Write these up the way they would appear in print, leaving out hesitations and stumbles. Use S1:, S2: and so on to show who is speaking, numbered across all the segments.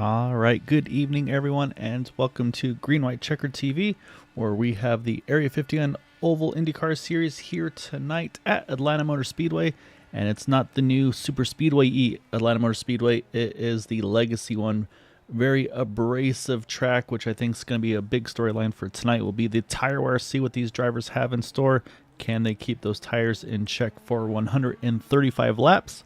S1: All right, good evening, everyone, and welcome to Green White Checker TV, where we have the Area 51 Oval Indycar Series here tonight at Atlanta Motor Speedway. And it's not the new Super Speedway Atlanta Motor Speedway, it is the legacy one. Very abrasive track, which I think is going to be a big storyline for tonight. Will be the tire wear, see what these drivers have in store. Can they keep those tires in check for 135 laps?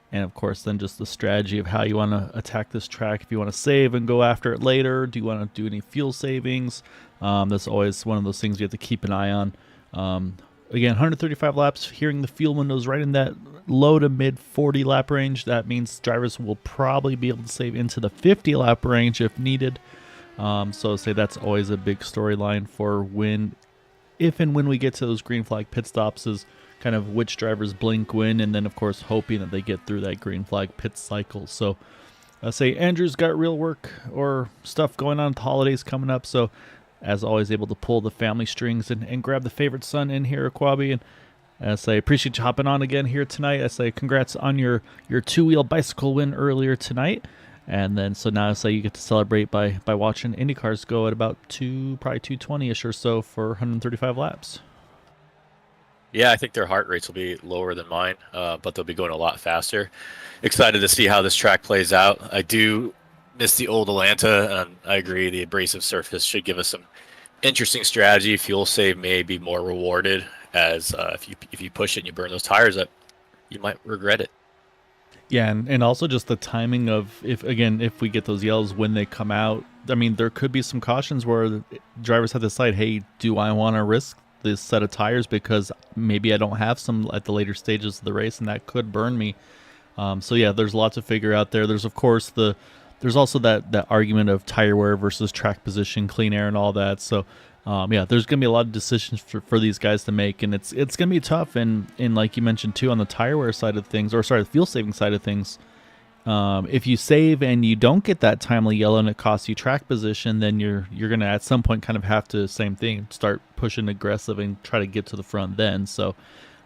S1: And of course, then just the strategy of how you want to attack this track. If you want to save and go after it later, do you want to do any fuel savings? That's always one of those things you have to keep an eye on. Again, 135 laps, hearing the fuel windows right in that low to mid 40 lap range. That means drivers will probably be able to save into the 50 lap range if needed. So say that's always a big storyline for if and when we get to those green flag pit stops, is kind of which drivers blink when, and then of course hoping that they get through that green flag pit cycle. So say Andrew's got real work or stuff going on with the holidays coming up, so as always able to pull the family strings and grab the favorite son in here, Aquabi. And I say appreciate you hopping on again here tonight. I say congrats on your two-wheel bicycle win earlier tonight. And then so now I say you get to celebrate by watching IndyCars go at about probably 220-ish or so for 135 laps.
S2: Yeah, I think their heart rates will be lower than mine, but they'll be going a lot faster. Excited to see how this track plays out. I do miss the old Atlanta, and I agree the abrasive surface should give us some interesting strategy. Fuel save may be more rewarded, as if you push it and you burn those tires up, you might regret it.
S1: Yeah, and also just the timing of if we get those yells when they come out. I mean, there could be some cautions where drivers have to decide, hey, do I want to risk this set of tires because maybe I don't have some at the later stages of the race, and that could burn me. So yeah, there's lots to figure out there. There's of course there's also that argument of tire wear versus track position, clean air, and all that. So yeah, there's gonna be a lot of decisions for these guys to make, and it's gonna be tough. And like you mentioned too, on the tire wear side of things, or sorry, the fuel saving side of things, if you save and you don't get that timely yellow and it costs you track position, then you're gonna at some point kind of have to same thing, start pushing aggressive and try to get to the front then. So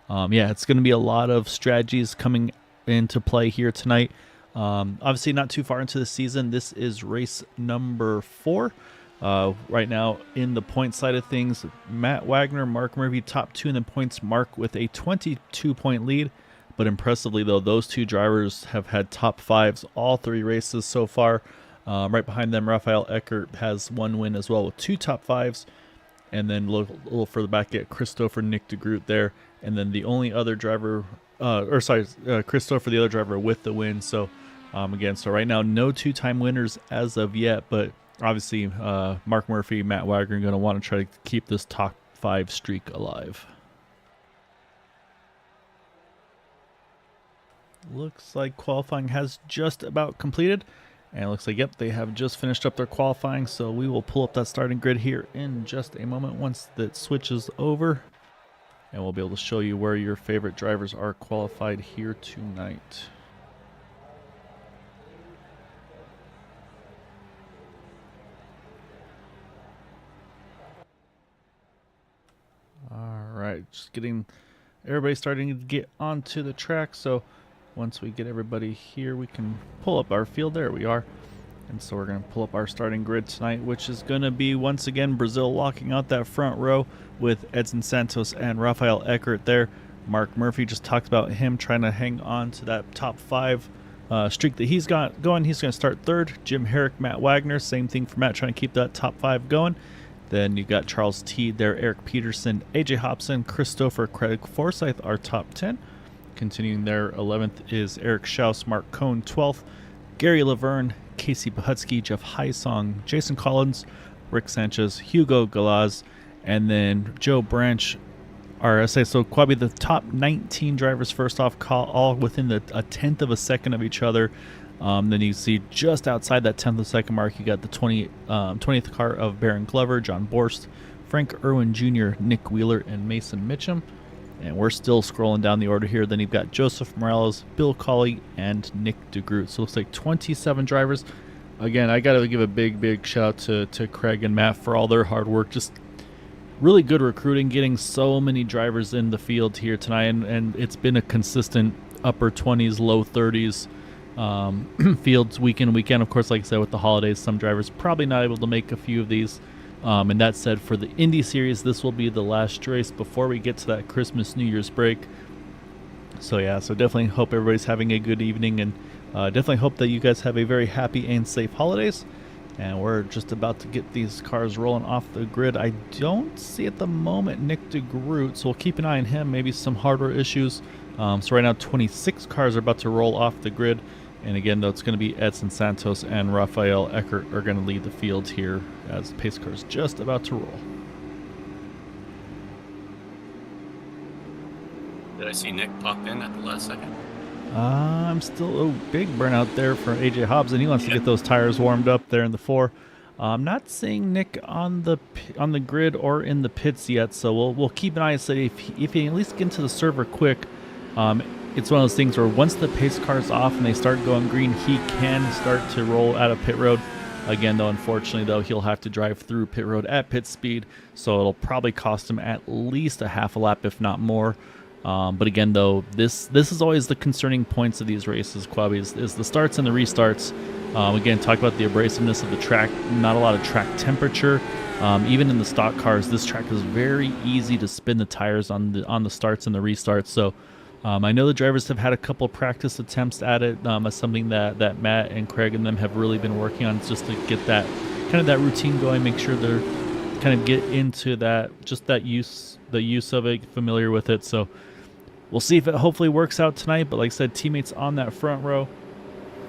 S1: yeah, it's gonna be a lot of strategies coming into play here tonight. Obviously not too far into the season. This is race number 4. Right now in the point side of things, Matt Wagner, Mark Murphy top 2 in the points, Mark with a 22-point lead. But impressively, though, those two drivers have had top 5s all 3 races so far. Right behind them, Raphael Eckert has 1 win as well with 2 top 5s. And then a little further back at Christopher Nick DeGroot there. And then the only other driver, Christopher, the other driver with the win. So again, so right now, no 2-time winners as of yet. But obviously, Mark Murphy, Matt Wagner are going to want to try to keep this top 5 streak alive. Looks like qualifying has just about completed, and it looks like, yep, they have just finished up their qualifying, so we will pull up that starting grid here in just a moment once that switches over, and we'll be able to show you where your favorite drivers are qualified here tonight. All right, just getting everybody starting to get onto the track, so once we get everybody here, we can pull up our field. There we are. And so we're going to pull up our starting grid tonight, which is going to be, once again, Brazil locking out that front row with Edson Santos and Raphael Eckert there. Mark Murphy just talked about him trying to hang on to that top 5 streak that he's got going. He's going to start 3rd. Jim Herrick, Matt Wagner, same thing for Matt, trying to keep that top 5 going. Then you got Charles Teed there, Eric Peterson, AJ Hobson, Christopher Craig Forsyth, our top 10. Continuing there, 11th is Eric Schaus, Mark Cohn, 12th, Gary Laverne, Casey Pahutsky, Jeff Highsong, Jason Collins, Rick Sanchez, Hugo Galaz, and then Joe Branch. So Quabi, the top 19 drivers first off, all within a 10th of a second of each other. Then you see just outside that 10th of a second mark, you got the 20th car of Baron Glover, John Borst, Frank Irwin Jr., Nick Wheeler, and Mason Mitchum. And we're still scrolling down the order here. Then you've got Joseph Morales, Bill Colley, and Nick DeGroot. So it looks like 27 drivers. Again, I got to give a big shout out to Craig and Matt for all their hard work. Just really good recruiting, getting so many drivers in the field here tonight. And it's been a consistent upper 20s, low 30s fields week in, weekend. Of course, like I said, with the holidays, some drivers probably not able to make a few of these. And that said, for the Indy Series, this will be the last race before we get to that Christmas, New Year's break. So yeah, so definitely hope everybody's having a good evening, and definitely hope that you guys have a very happy and safe holidays. And we're just about to get these cars rolling off the grid. I don't see at the moment Nick DeGroot, so we'll keep an eye on him. Maybe some hardware issues. So right now 26 cars are about to roll off the grid. And again, though, it's going to be Edson Santos and Rafael Eckert are going to lead the field here as pace cars just about to roll.
S3: Did I see Nick pop in at the last second?
S1: I'm still a big burnout there for AJ Hobbs, and he wants to get those tires warmed up there in the 4. I'm not seeing Nick on the grid or in the pits yet, so we'll keep an eye and say if he can at least get into the server quick. It's one of those things where once the pace car's off and they start going green, he can start to roll out of pit road. Again, though, unfortunately, though, he'll have to drive through pit road at pit speed, so it'll probably cost him at least a half a lap, if not more. But again, though, this is always the concerning points of these races, Quabi, is the starts and the restarts. Again, talk about the abrasiveness of the track, not a lot of track temperature. Even in the stock cars, this track is very easy to spin the tires on the starts and the restarts. So I know the drivers have had a couple practice attempts at it, as something that Matt and Craig and them have really been working on, just to get that kind of that routine going, make sure they're kind of get into that, just that the use of it, familiar with it. So we'll see if it hopefully works out tonight. But like I said, teammates on that front row,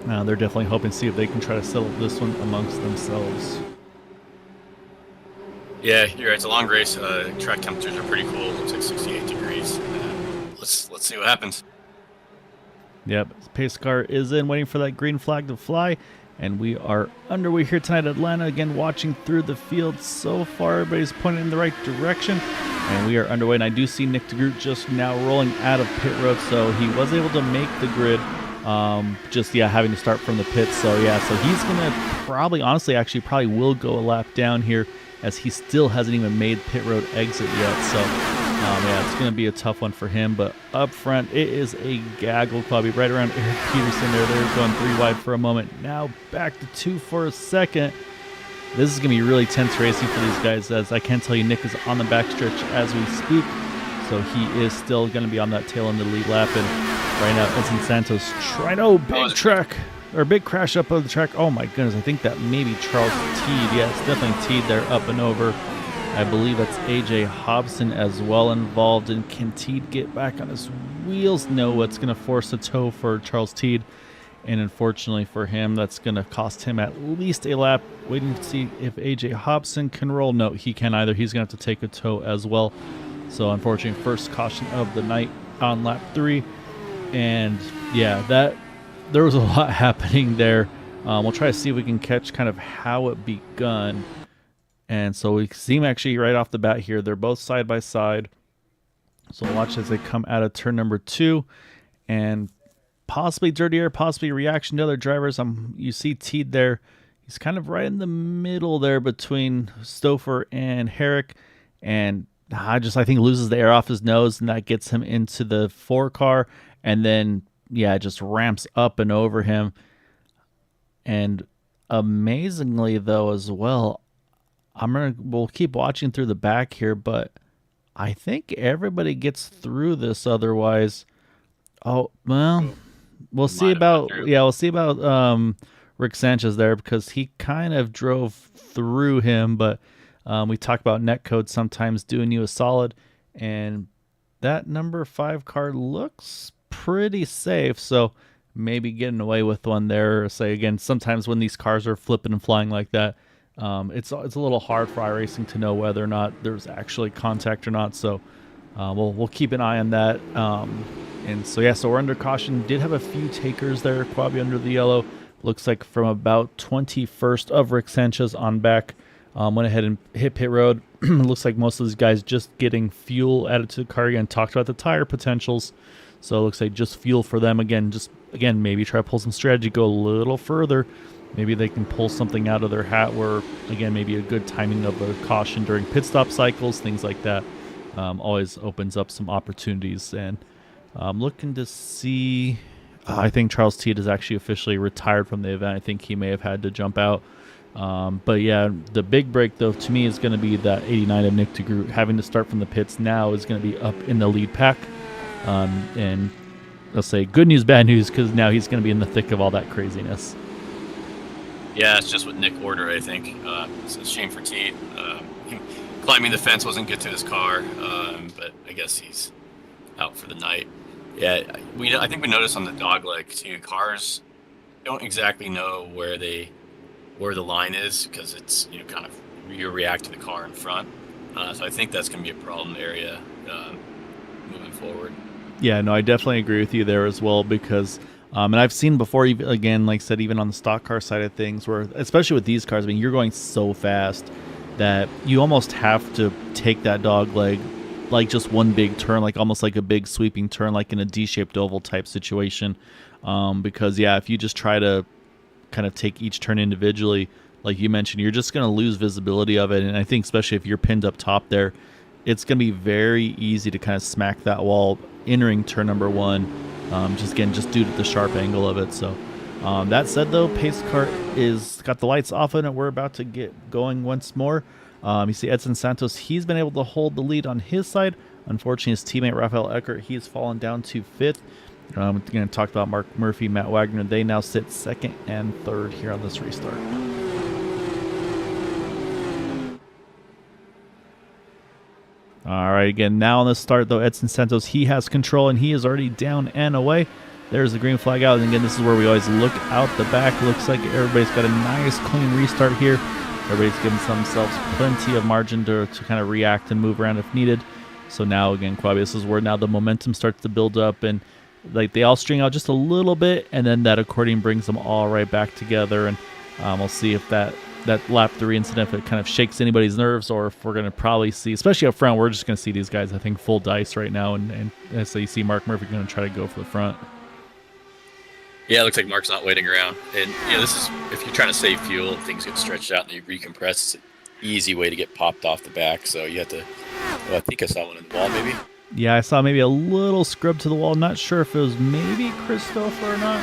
S1: they're definitely hoping to see if they can try to settle this one amongst themselves.
S3: Yeah, you're right. It's a long race. Track temperatures are pretty cool. Looks like 68 degrees. Let's see what happens.
S1: Yep, pace car is in, waiting for that green flag to fly. And we are underway here tonight at Atlanta. Again, watching through the field. So far, everybody's pointing in the right direction. And we are underway. And I do see Nick DeGroot just now rolling out of pit road. So he was able to make the grid. Having to start from the pits. So yeah, so he's going to probably will go a lap down here, as he still hasn't even made pit road exit yet. So yeah, it's going to be a tough one for him. But up front, it is a gaggle, Clubby, right around Eric Peterson there. They're going 3 wide for a moment. Now back to 2 for a second. This is going to be really tense racing for these guys, as I can tell you Nick is on the backstretch as we speak. So he is still going to be on that tail end of the lead lap. And right now, Edson Santos trying, big crash up of the track. Oh my goodness, I think that maybe Charles Teed. Yeah, it's definitely Teed there, up and over. I believe that's AJ Hobson as well involved. And can Teed get back on his wheels? No, it's going to force a tow for Charles Teed. And unfortunately for him, that's going to cost him at least a lap. Waiting to see if AJ Hobson can roll. No, he can't either. He's going to have to take a tow as well. So unfortunately, first caution of the night on lap 3. And yeah, there was a lot happening there. We'll try to see if we can catch kind of how it begun. And so we see him actually right off the bat here. They're both side by side. So watch as they come out of turn number 2. And possibly dirty air, possibly reaction to other drivers. You see Teed there. He's kind of right in the middle there between Stouffer and Herrick. And I think loses the air off his nose, and that gets him into the 4 car. And then, yeah, it just ramps up and over him. And amazingly, though, as well, we'll keep watching through the back here, but I think everybody gets through this otherwise. Oh, well, we'll see about Rick Sanchez there, because he kind of drove through him, but we talk about netcode sometimes doing you a solid, and that number 5 car looks pretty safe, so maybe getting away with one there. Say again, sometimes when these cars are flipping and flying like that, it's a little hard for iRacing to know whether or not there's actually contact or not. So we'll keep an eye on that. And so yeah, so we're under caution. Did have a few takers there, Quabi under the yellow. Looks like from about 21st of Rick Sanchez on back. Went ahead and hit pit road. Looks like most of these guys just getting fuel added to the car again. Talked about the tire potentials. So it looks like just fuel for them again. Maybe try to pull some strategy, go a little further. Maybe they can pull something out of their hat where, again, maybe a good timing of a caution during pit stop cycles, things like that. Always opens up some opportunities. And I'm looking to see, I think Charles Teed is actually officially retired from the event. I think he may have had to jump out. But yeah, the big break though to me is going to be that 89 of Nick DeGroot having to start from the pits now is going to be up in the lead pack. And I'll say good news, bad news, because now he's going to be in the thick of all that craziness.
S3: Yeah, it's just what Nick ordered, I think. It's a shame for Teed. Climbing the fence wasn't good to his car, but I guess he's out for the night. Yeah, I think we noticed on the dog leg too. Cars don't exactly know where the line is because it's kind of you react to the car in front. So I think that's going to be a problem area moving forward.
S1: Yeah, no, I definitely agree with you there as well because, and I've seen before, again, like I said, even on the stock car side of things, where especially with these cars, I mean, you're going so fast that you almost have to take that dog leg like just one big turn, like almost like a big sweeping turn, like in a D-shaped oval type situation. Because, yeah, if you just try to kind of take each turn individually, like you mentioned, you're just going to lose visibility of it. And I think especially if you're pinned up top there, it's going to be very easy to kind of smack that wall entering turn number one, just due to the sharp angle of it. So that said, though, pace car is got the lights off on it. We're about to get going once more. You see Edson Santos, he's been able to hold the lead on his side. Unfortunately, his teammate Rafael Eckert, he's fallen down to fifth. We're going to talk about Mark Murphy, Matt Wagner. They now sit second and third here on this restart. All right, again, now on the start, though, Edson Santos, he has control, and he is already down and away. There's the green flag out, and again, this is where we always look out the back. Looks like everybody's got a nice, clean restart here. Everybody's giving themselves plenty of margin to kind of react and move around if needed. So now, again, Quabi, this is where now the momentum starts to build up, and like they all string out just a little bit, and then that accordion brings them all right back together, and we'll see if that lap 3 incident, if it kind of shakes anybody's nerves, or if we're going to probably see, especially up front, we're just going to see these guys, I think, full dice right now, and so you see Mark Murphy going to try to go for the front.
S3: Yeah, it looks like Mark's not waiting around. And, this is, if you're trying to save fuel, things get stretched out and you recompress. It's an easy way to get popped off the back. So you have to, I think I saw one in the wall maybe.
S1: Yeah, I saw maybe a little scrub to the wall. Not sure if it was maybe Christopher or not.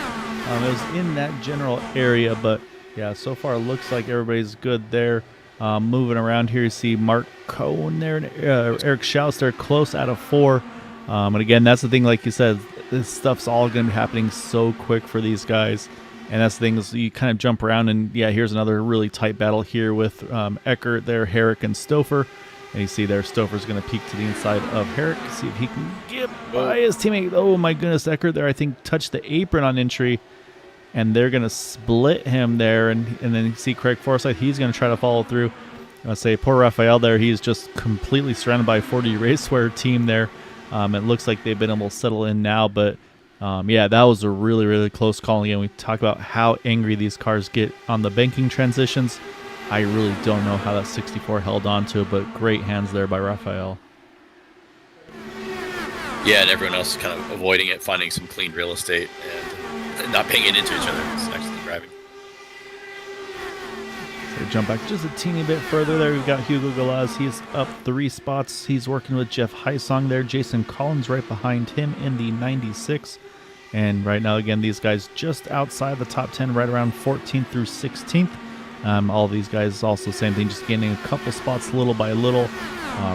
S1: It was in that general area, but yeah, so far it looks like everybody's good there. Moving around here, you see Mark Cohen there, and Eric Schaus there, close out of 4. And again, that's the thing, like you said, this stuff's all going to be happening so quick for these guys. And that's the thing, is you kind of jump around, and yeah, here's another really tight battle here with Eckert there, Herrick, and Stouffer. And you see there, Stouffer's going to peek to the inside of Herrick, see if he can get by his teammate. Oh my goodness, Eckert there, I think, touched the apron on entry. And they're going to split him there. And then you see Craig Forsyth, he's going to try to follow through. I say poor Rafael there, he's just completely surrounded by a 40 Raceware team there. It looks like they've been able to settle in now, but yeah, that was a really, really close call. Again, we talk about how angry these cars get on the banking transitions. I really don't know how that 64 held on to it, but great hands there by Rafael.
S3: Yeah, and everyone else is kind of avoiding it, finding some clean real estate, and not paying it into each other. It's actually driving.
S1: So jump back just a teeny bit further there. We've got Hugo Galaz. He's up 3 spots. He's working with Jeff Heisong there. Jason Collins right behind him in the 96. And right now, again, these guys just outside the top 10, right around 14th through 16th. All these guys also same thing, just gaining a couple spots little by little.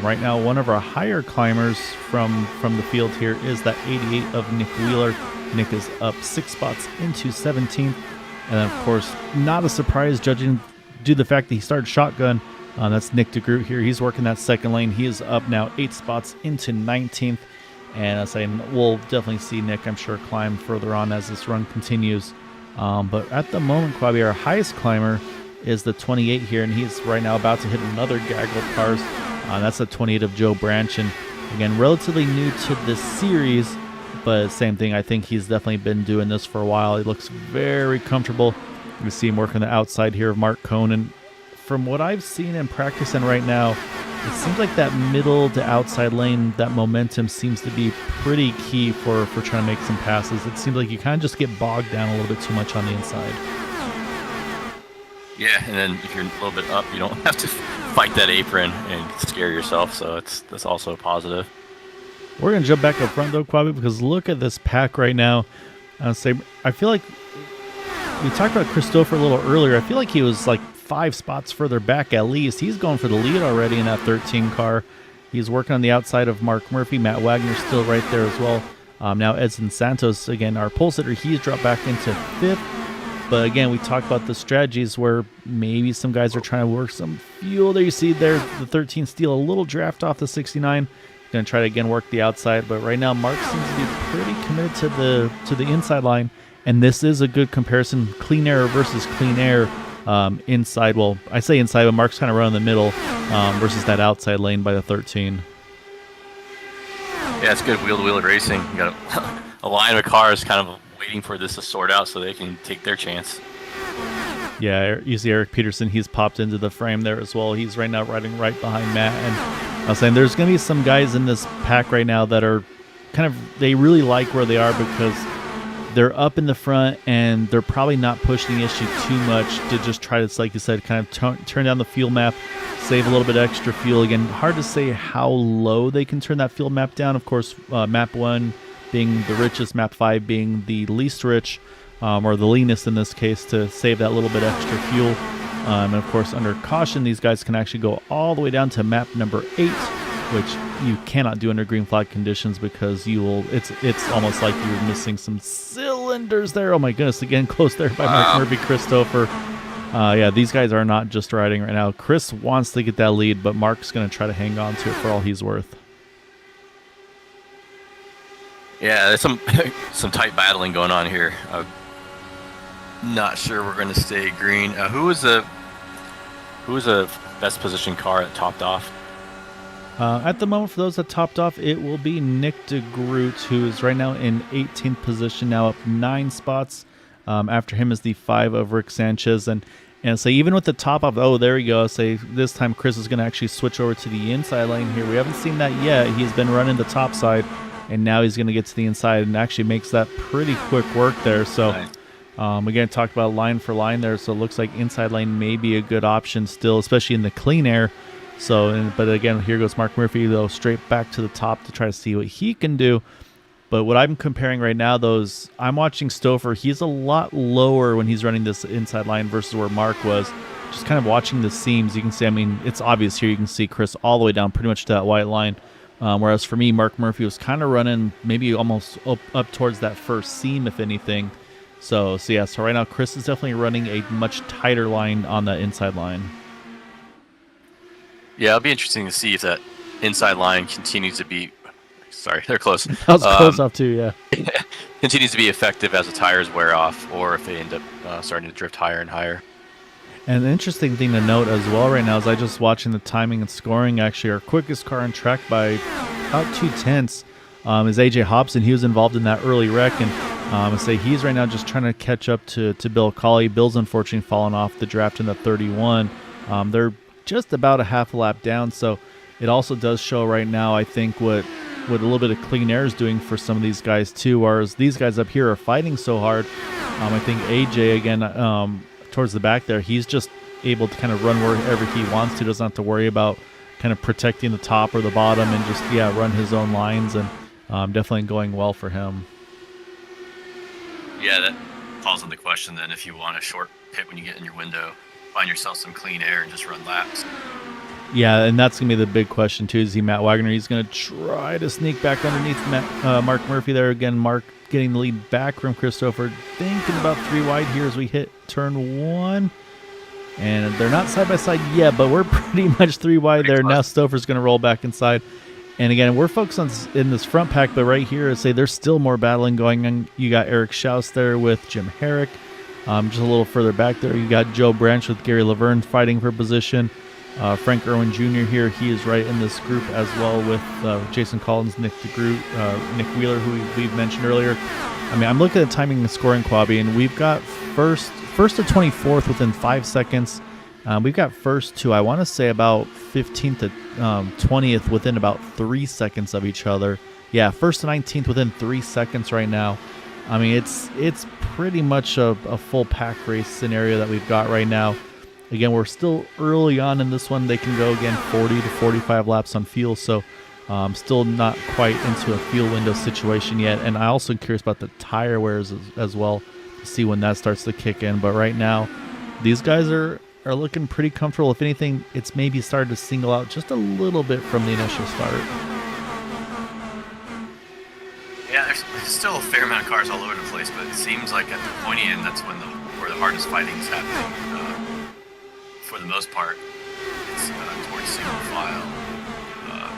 S1: Right now, one of our higher climbers from the field here is that 88 of Nick Wheeler. Nick is up 6 spots into 17th. And then, of course, not a surprise judging due to the fact that he started shotgun. That's Nick DeGroot here. He's working that second lane. He is up now 8 spots into 19th. And I say we'll definitely see Nick, I'm sure, climb further on as this run continues. But at the moment, Quabi, our highest climber is the 28 here, and he's right now about to hit another gaggle of cars. That's the 28 of Joe Branch, and again, relatively new to this series, but same thing. I think he's definitely been doing this for a while. He looks very comfortable. You see him working the outside here of Mark Cohn, and from what I've seen in practice and right now, it seems like that middle to outside lane, that momentum seems to be pretty key for trying to make some passes. It seems like you kind of just get bogged down a little bit too much on the inside.
S3: Yeah, and then if you're a little bit up, you don't have to fight that apron and scare yourself, so that's also a positive.
S1: We're going to jump back up front, though, Quabi, because look at this pack right now. I'll say I feel like we talked about Christopher a little earlier. I feel like he was like 5 spots further back at least. He's going for the lead already in that 13 car. He's working on the outside of Mark Murphy. Matt Wagner's still right there as well. Now Edson Santos, again, our pole sitter, he's dropped back into 5th. But again, we talked about the strategies where maybe some guys are trying to work some fuel. There you see there, the 13 steal a little draft off the 69. Going to try to again work the outside, but right now Mark seems to be pretty committed to the inside line, and this is a good comparison, clean air versus clean air inside. Well, I say inside, but Mark's kind of running the middle versus that outside lane by the 13.
S3: Yeah, it's good wheel-to-wheel racing. You got a line of cars kind of waiting for this to sort out so they can take their chance.
S1: Yeah, you see Eric Peterson, he's popped into the frame there as well. He's right now riding right behind Matt, and I was saying there's going to be some guys in this pack right now that are kind of, they really like where they are because they're up in the front and they're probably not pushing the issue too much to just try to, like you said, kind of turn down the fuel map, save a little bit extra fuel. Again, hard to say how low they can turn that fuel map down. Of course, map 1 being the richest, map 5 being the least rich, or the leanest in this case, to save that little bit extra fuel. And of course, under caution, these guys can actually go all the way down to map number 8, which you cannot do under green flag conditions because you will. It's almost like you're missing some cylinders there. Oh my goodness! Again, close there by Mark Murphy, Christopher. Yeah, these guys are not just riding right now. Chris wants to get that lead, but Mark's going to try to hang on to it for all he's worth.
S3: Yeah, there's some tight battling going on here. Not sure we're going to stay green. Who was the best positioned car that topped off?
S1: At the moment, for those that topped off, it will be Nick DeGroot, who is right now in 18th position, now up 9 spots. After him is the 5 of Rick Sanchez. And so even with the top off, oh, there we go. Say this time Chris is going to actually switch over to the inside lane here. We haven't seen that yet. He's been running the top side, and now he's going to get to the inside and actually makes that pretty quick work there. So. Nice. Again, talked about line for line there, so it looks like inside lane may be a good option still, especially in the clean air. So, but again, here goes Mark Murphy, though, straight back to the top to try to see what he can do. But what I'm comparing right now, I'm watching Stouffer. He's a lot lower when he's running this inside line versus where Mark was. Just kind of watching the seams, you can see, I mean, it's obvious here. You can see Chris all the way down pretty much to that white line. Whereas for me, Mark Murphy was kind of running maybe almost up towards that first seam, if anything. So right now Chris is definitely running a much tighter line on that inside line.
S3: Yeah, it'll be interesting to see if that inside line continues to be. Sorry, they're close.
S1: That was close off too, yeah.
S3: Continues to be effective as the tires wear off, or if they end up starting to drift higher and higher.
S1: And an interesting thing to note as well right now is I just watching the timing and scoring. Actually, our quickest car on track by about 2/10 is AJ Hobson. He was involved in that early wreck, and I say he's right now just trying to catch up to Bill Colley. Bill's unfortunately fallen off the draft in the 31. They're just about a half a lap down, so it also does show right now, I think, what a little bit of clean air is doing for some of these guys too, whereas these guys up here are fighting so hard. I think AJ, again, towards the back there, he's just able to kind of run wherever he wants to, doesn't have to worry about kind of protecting the top or the bottom, and just, run his own lines, and definitely going well for him.
S3: Yeah, that falls into question then. If you want a short pit when you get in your window, find yourself some clean air and just run laps.
S1: Yeah, and that's going to be the big question too. Is Matt Wagner? He's going to try to sneak back underneath Mark Murphy there again. Mark getting the lead back from Christopher. Thinking about 3 wide here as we hit turn 1. And they're not side by side yet, but we're pretty much 3 wide there. Now Stouffer's going to roll back inside. And again, we're focused on in this front pack, but right here, I say there's still more battling going on. You got Eric Schaus there with Jim Herrick. Just a little further back there, you got Joe Branch with Gary Laverne fighting for position. Frank Irwin Jr. here, he is right in this group as well with Jason Collins, Nick DeGroot, Nick Wheeler, who we've mentioned earlier. I mean, I'm looking at timing and scoring, Quabi, and we've got first to 24th within 5 seconds. We've got first to, I want to say, about 15th to 20th within about 3 seconds of each other. Yeah, first to 19th within 3 seconds right now. I mean, it's pretty much a full pack race scenario that we've got right now. Again, we're still early on in this one. They can go, again, 40 to 45 laps on fuel. So Still not quite into a fuel window situation yet, and I also am curious about the tire wears as well to see when that starts to kick in. But right now, these guys are looking pretty comfortable. If anything, it's maybe started to single out just a little bit from the initial start.
S3: Yeah, there's still a fair amount of cars all over the place, but it seems like at the pointy end, that's when where the hardest fighting is happening. For the most part, it's towards single file.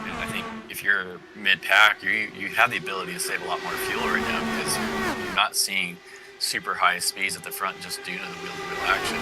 S3: And I think if you're mid-pack, you have the ability to save a lot more fuel right now because you're not seeing super high speeds at the front just due to the wheel-to-wheel action.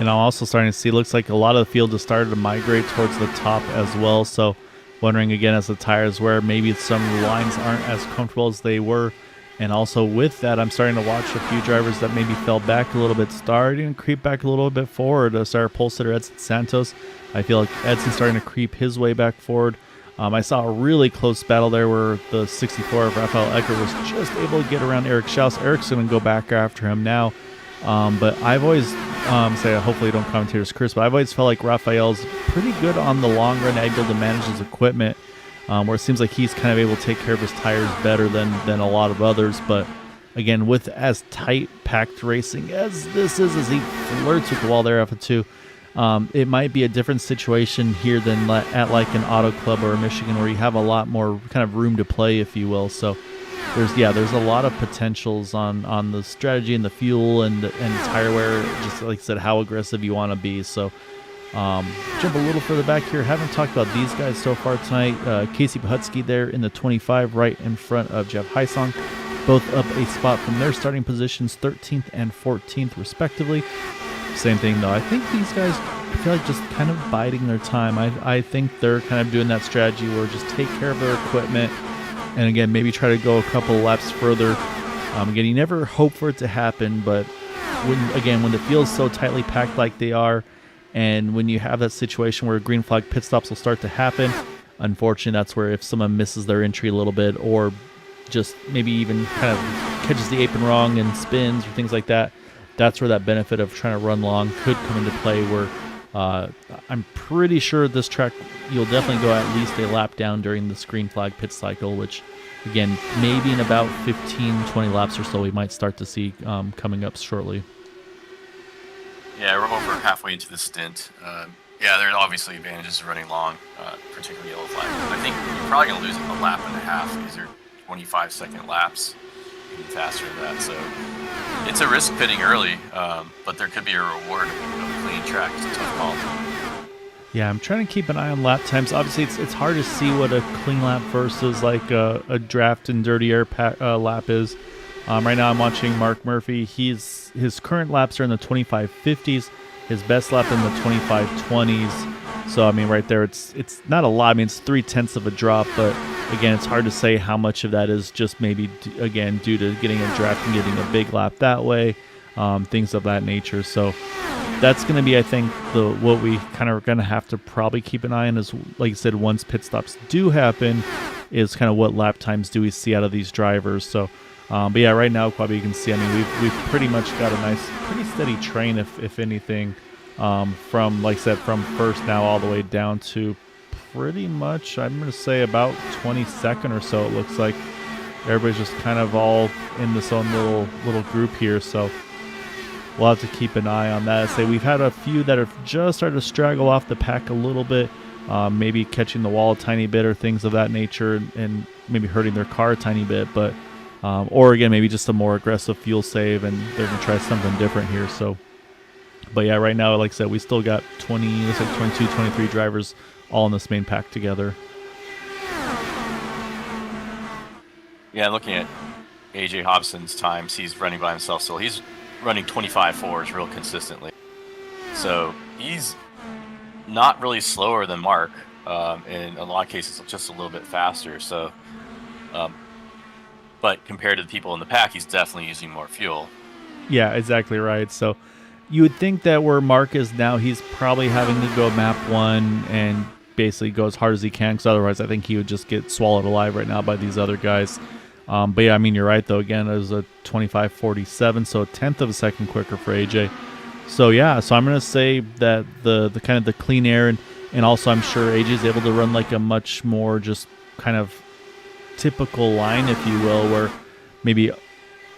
S1: And I'm also starting to see, looks like a lot of the field has started to migrate towards the top as well. So wondering again as the tires wear, maybe some lines aren't as comfortable as they were. And also with that, I'm starting to watch a few drivers that maybe fell back a little bit, starting to creep back a little bit forward. Our pole sitter Edson Santos, I feel like Edson's starting to creep his way back forward. I saw a really close battle there where the 64 of Rafael Eckert was just able to get around Eric Schaus. Eric's going to go back after him now. But I've always, say hopefully you don't commentators curse, but I've always felt like Rafael's pretty good on the long run, able to manage his equipment. Where it seems like he's kind of able to take care of his tires better than a lot of others. But again, with as tight packed racing as this is, as he flirts with the wall there after 2, it might be a different situation here than at like an Auto Club or a Michigan where you have a lot more kind of room to play, if you will. So there's a lot of potentials on the strategy and the fuel and tire wear, just like I said, how aggressive you want to be. So jump a little further back here. Haven't talked about these guys so far tonight. Casey Pahutsky there in the 25, right in front of Jeff Heisong. Both up a spot from their starting positions, 13th and 14th respectively. Same thing though. I think these guys, I feel like just kind of biding their time. I think they're kind of doing that strategy where just take care of their equipment and again, maybe try to go a couple laps further. Again, you never hope for it to happen, but when the field's so tightly packed like they are, and when you have that situation where green flag pit stops will start to happen, unfortunately, that's where if someone misses their entry a little bit or just maybe even kind of catches the apron wrong and spins or things like that, that's where that benefit of trying to run long could come into play where I'm pretty sure this track you'll definitely go at least a lap down during the green flag pit cycle, which, again, maybe in about 15, 20 laps or so we might start to see coming up shortly.
S3: Yeah, we're over halfway into the stint. Yeah, there are obviously advantages of running long, particularly yellow flag. I think you're probably going to lose a lap and a half. These are 25-second laps, even faster than that. So it's a risk pitting early, but there could be a reward of a clean track. It's a tough call.
S1: Yeah, I'm trying to keep an eye on lap times. Obviously, it's hard to see what a clean lap versus like a draft and dirty air lap is. Right now I'm watching Mark Murphy. His current laps are in the 25.50s. His best lap in the 25.20s. So, I mean, right there, it's not a lot. I mean, it's 0.3 of a drop. But, again, it's hard to say how much of that is just maybe, again, due to getting a draft and getting a big lap that way, things of that nature. So that's going to be, I think, what we kind of are going to have to probably keep an eye on is, like you said, once pit stops do happen, is kind of what lap times do we see out of these drivers. So, but yeah, right now, probably you can see, I mean, we've pretty much got a nice, pretty steady train, if anything, from, like I said, from first now all the way down to pretty much, I'm going to say about 22nd or so, it looks like. Everybody's just kind of all in this own little group here, so we'll have to keep an eye on that. I say we've had a few that have just started to straggle off the pack a little bit, maybe catching the wall a tiny bit or things of that nature, and maybe hurting their car a tiny bit, but or again, maybe just a more aggressive fuel save, and they're going to try something different here. So, but yeah, right now, like I said, we still got 22, 23 drivers all in this main pack together.
S3: Yeah, looking at AJ Hobson's times, he's running by himself, so he's running 25.4s real consistently. So he's not really slower than Mark. In a lot of cases, just a little bit faster. So, but compared to the people in the pack, he's definitely using more fuel.
S1: Yeah, exactly right. So you would think that where Mark is now, he's probably having to go map one and basically go as hard as he can, because otherwise I think he would just get swallowed alive right now by these other guys. But yeah, I mean, you're right, though. Again, it was a 25.47, so a 1/10 of a second quicker for AJ. So yeah, so I'm going to say that the kind of the clean air, and And also, I'm sure AJ is able to run like a much more just kind of typical line, if you will, where maybe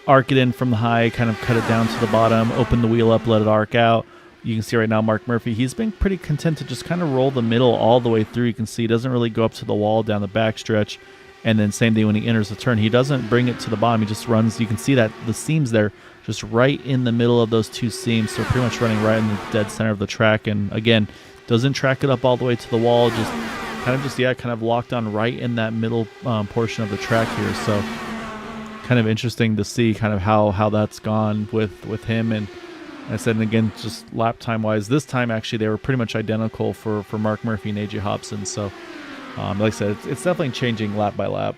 S1: arc it in from the high, kind of cut it down to the bottom, open the wheel up, let it arc out. You can see right now Mark Murphy, he's been pretty content to just kind of roll the middle all the way through. You can see he doesn't really go up to the wall down the backstretch. And then same thing when he enters the turn. He doesn't bring it to the bottom. He just runs. You can see that the seams there, just right in the middle of those two seams. So pretty much running right in the dead center of the track. And again, doesn't track it up all the way to the wall. Just kind of locked on right in that middle portion of the track here. So kind of interesting to see kind of how that's gone with him. And I said, and again, just lap time wise, this time actually they were pretty much identical for Mark Murphy and AJ Hobson. So like I said, it's definitely changing lap by lap.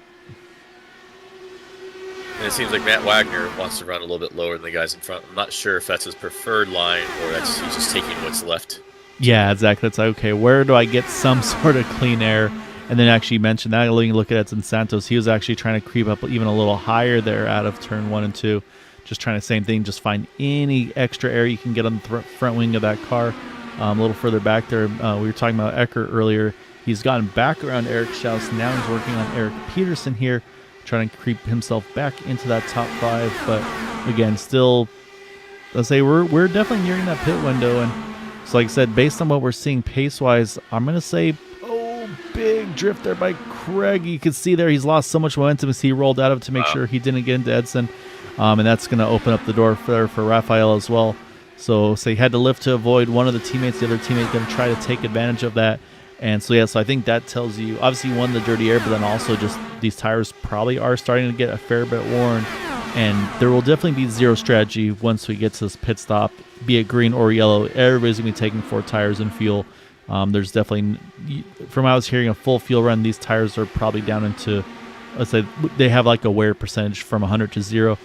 S2: And it seems like Matt Wagner wants to run a little bit lower than the guys in front. I'm not sure if that's his preferred line or that's he's just taking what's left.
S1: Yeah, exactly. It's like, okay, where do I get some sort of clean air? And then actually mentioned that, look at Edson Santos, he was actually trying to creep up even a little higher there out of turn 1 and 2. Just trying the same thing, just find any extra air you can get on the front wing of that car. A little further back there, we were talking about Eckert earlier. He's gotten back around Eric Schaus. Now he's working on Eric Peterson here, trying to creep himself back into that top 5. But again, still, let's say we're definitely nearing that pit window. And so like I said, based on what we're seeing pace-wise, I'm going to say, big drift there by Craig. You can see there he's lost so much momentum as he rolled out of it to make sure he didn't get into Edson. And that's going to open up the door for Raphael as well. So he had to lift to avoid one of the teammates. The other teammate going to try to take advantage of that. And so, so I think that tells you, obviously, one, the dirty air, but then also just these tires probably are starting to get a fair bit worn. And there will definitely be zero strategy once we get to this pit stop, be it green or yellow. Everybody's going to be taking 4 tires and fuel. There's definitely, from what I was hearing, a full fuel run, these tires are probably down into, let's say, they have like a wear percentage from 100 to 0.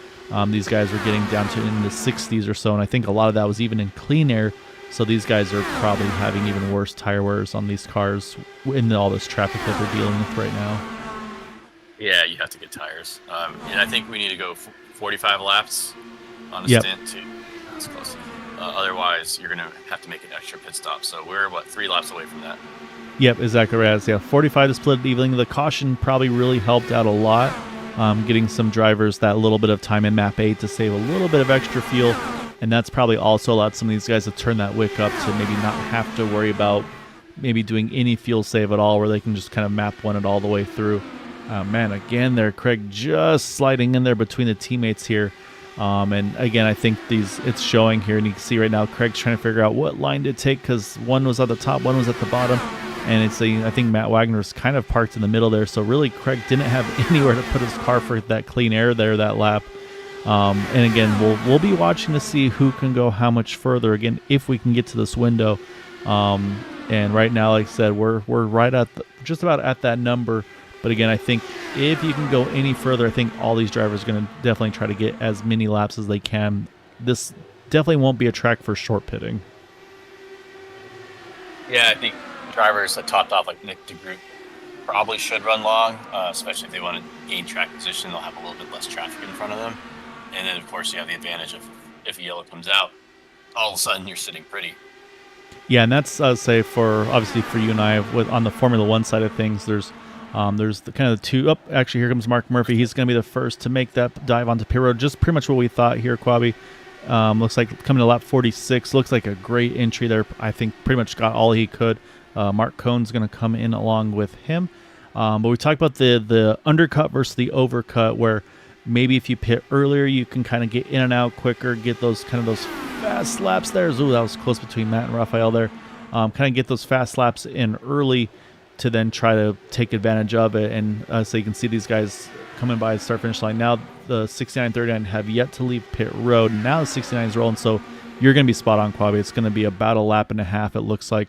S1: These guys are getting down to in the 60s or so, and I think a lot of that was even in clean air. So these guys are probably having even worse tire wears on these cars in all this traffic that they're dealing with right now.
S3: Yeah, you have to get tires. And I think we need to go 45 laps on a stint too. That's close. Otherwise, you're going to have to make an extra pit stop. So we're, 3 laps away from that?
S1: Yep, exactly right. Yeah, 45 to split evening. The caution probably really helped out a lot, getting some drivers that little bit of time in map 8 to save a little bit of extra fuel. And that's probably also allowed some of these guys to turn that wick up to maybe not have to worry about maybe doing any fuel save at all, where they can just kind of map one it all the way through. Man, again there, Craig just sliding in there between the teammates here. And again, I think it's showing here, and you can see right now Craig's trying to figure out what line to take because one was at the top, one was at the bottom. And I think Matt Wagner's kind of parked in the middle there. So really, Craig didn't have anywhere to put his car for that clean air there that lap. And again, we'll be watching to see who can go how much further. Again, if we can get to this window. And right now, like I said, we're right at just about at that number. But again, I think if you can go any further, I think all these drivers are going to definitely try to get as many laps as they can. This definitely won't be a track for short pitting.
S3: Yeah, I think drivers that topped off like Nick DeGroot probably should run long, especially if they want to gain track position. They'll have a little bit less traffic in front of them. And then, of course, you have the advantage of if yellow comes out, all of a sudden you're sitting pretty.
S1: Yeah, and that's, say, obviously for you and I, on the Formula One side of things, there's the kind of the two. Actually, here comes Mark Murphy. He's going to be the first to make that dive onto pit road. Just pretty much what we thought here, Quabi. Looks like coming to lap 46. Looks like a great entry there. I think pretty much got all he could. Mark Cohn's going to come in along with him. But we talked about the undercut versus the overcut, where maybe if you pit earlier, you can kind of get in and out quicker, get those fast laps there. Ooh, that was close between Matt and Raphael there. Kind of get those fast laps in early to then try to take advantage of it. And so you can see these guys coming by the start-finish line. Now the 69-39 have yet to leave pit road. Now the 69 is rolling, so you're going to be spot on, Quabi. It's going to be about a lap and a half, it looks like.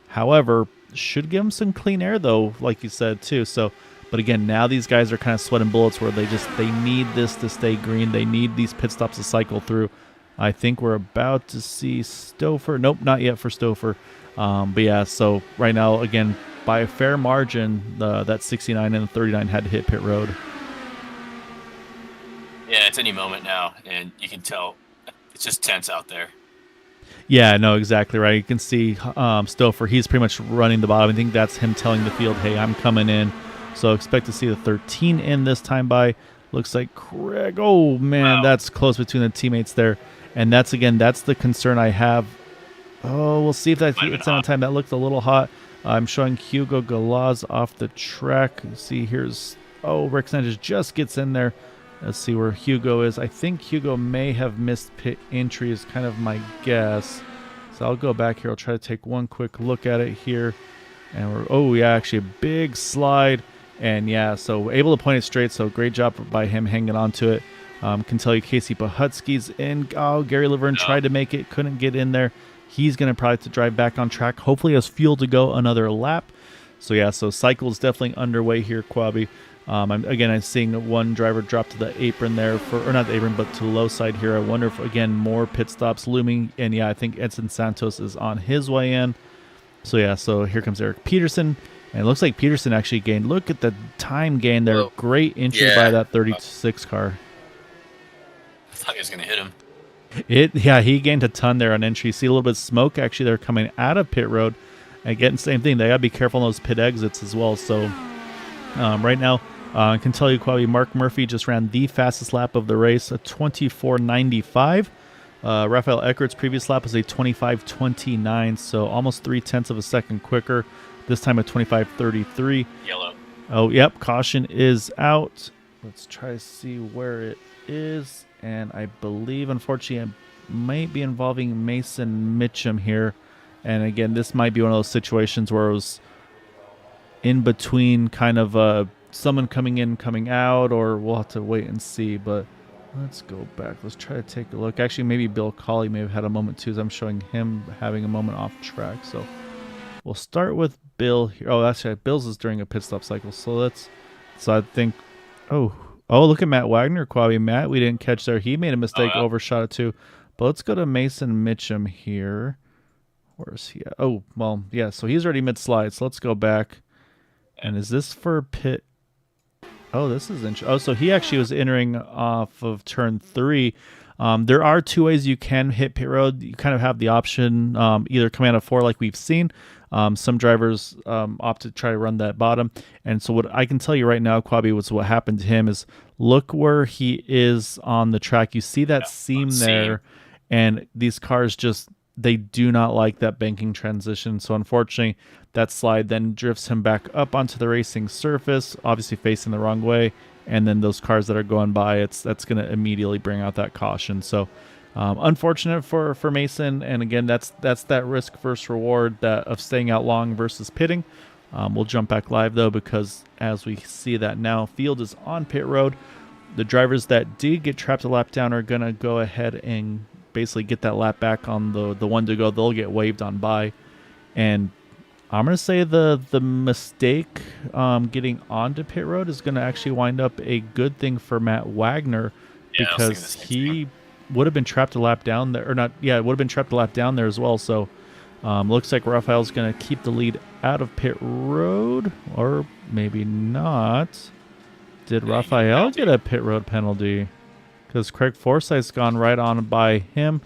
S1: However, should give them some clean air, though, like you said, too. So, but again, now these guys are kind of sweating bullets where they need this to stay green. They need these pit stops to cycle through. I think we're about to see Stouffer. Nope, not yet for Stouffer. But yeah, so right now, again, by a fair margin, that 69 and the 39 had to hit pit road.
S3: Yeah, it's any moment now, and you can tell it's just tense out there.
S1: Yeah, no, exactly right. You can see Stouffer, he's pretty much running the bottom. I think that's him telling the field, hey, I'm coming in. So expect to see the 13 in this time by. Looks like Craig. Oh, man,
S3: Wow.
S1: that's close between the teammates there. And that's, again, that's the concern I have. Oh, we'll see if that
S3: Might have been
S1: it's on
S3: hot.
S1: time. That looked a little hot. I'm showing Hugo Galaz off the track. See, here's... Oh, Rick Sanchez just gets in there. Let's see where Hugo is. I think Hugo may have missed pit entry is kind of my guess. So I'll go back here. I'll try to take one quick look at it here. And we're... Oh, yeah, actually a big slide. And, yeah, so able to point it straight. So great job by him hanging on to it. Can tell you Casey Pahutsky's in. Oh, Gary Laverne tried to make it. Couldn't get in there. He's going to probably have to drive back on track. Hopefully has fuel to go another lap. So, yeah, so cycle is definitely underway here, Quabi. I'm seeing one driver drop to the apron there, or not the apron, but to the low side here. I wonder if, again, more pit stops looming. And, yeah, I think Edson Santos is on his way in. So, yeah, so here comes Eric Peterson. And it looks like Peterson actually gained. Look at the time gain there.
S2: Whoa.
S1: Great entry by that 36 car.
S3: I thought he was going to hit him.
S1: He gained a ton there on entry. See a little bit of smoke actually there coming out of pit road. Again, same thing. They got to be careful on those pit exits as well. So right now, I can tell you, Quabi, Mark Murphy just ran the fastest lap of the race, a 24.95. Raphael Eckert's previous lap was a 25.29, so almost 0.3 of a second quicker. This time a 25.33.
S3: Yellow.
S1: Oh, yep. Caution is out. Let's try to see where it is. And I believe, unfortunately, it might be involving Mason Mitchum here. And again, this might be one of those situations where it was in between kind of someone coming in, coming out, or we'll have to wait and see. But let's go back. Let's try to take a look. Actually, maybe Bill Colley may have had a moment too, as I'm showing him having a moment off track. So we'll start with Bill here. Oh, actually, Bill's is during a pit stop cycle. So I think, oh, look at Matt Wagner, Quabi. Matt, we didn't catch there. He made a mistake, overshot it too. But let's go to Mason Mitchum here. Where's he at? Oh, well, yeah, so he's already mid-slide. So let's go back. And is this for pit? Oh, this is interesting. Oh, so he actually was entering off of turn 3. There are two ways you can hit pit road. You kind of have the option, either come out of 4 like we've seen. Some drivers opt to try to run that bottom. And so what I can tell you right now, Quabi, was what happened to him is look where he is on the track. You see that seam there, and these cars just, they do not like that banking transition. So unfortunately, that slide then drifts him back up onto the racing surface, obviously facing the wrong way. And then those cars that are going by, that's going to immediately bring out that caution. So unfortunate for Mason. And again, that's that risk versus reward of staying out long versus pitting. We'll jump back live though, because as we see that now, field is on pit road. The drivers that did get trapped a lap down are going to go ahead and basically get that lap back on the one to go. They'll get waved on by. And I'm going to say the mistake getting onto pit road is going to actually wind up a good thing for Matt Wagner, because he would have been trapped a lap down there, or not. Yeah, it would have been trapped a lap down there as well. So looks like Raphael's going to keep the lead out of pit road, or maybe not. Did Raphael get a pit road penalty? Because Craig Forsyth's gone right on by him.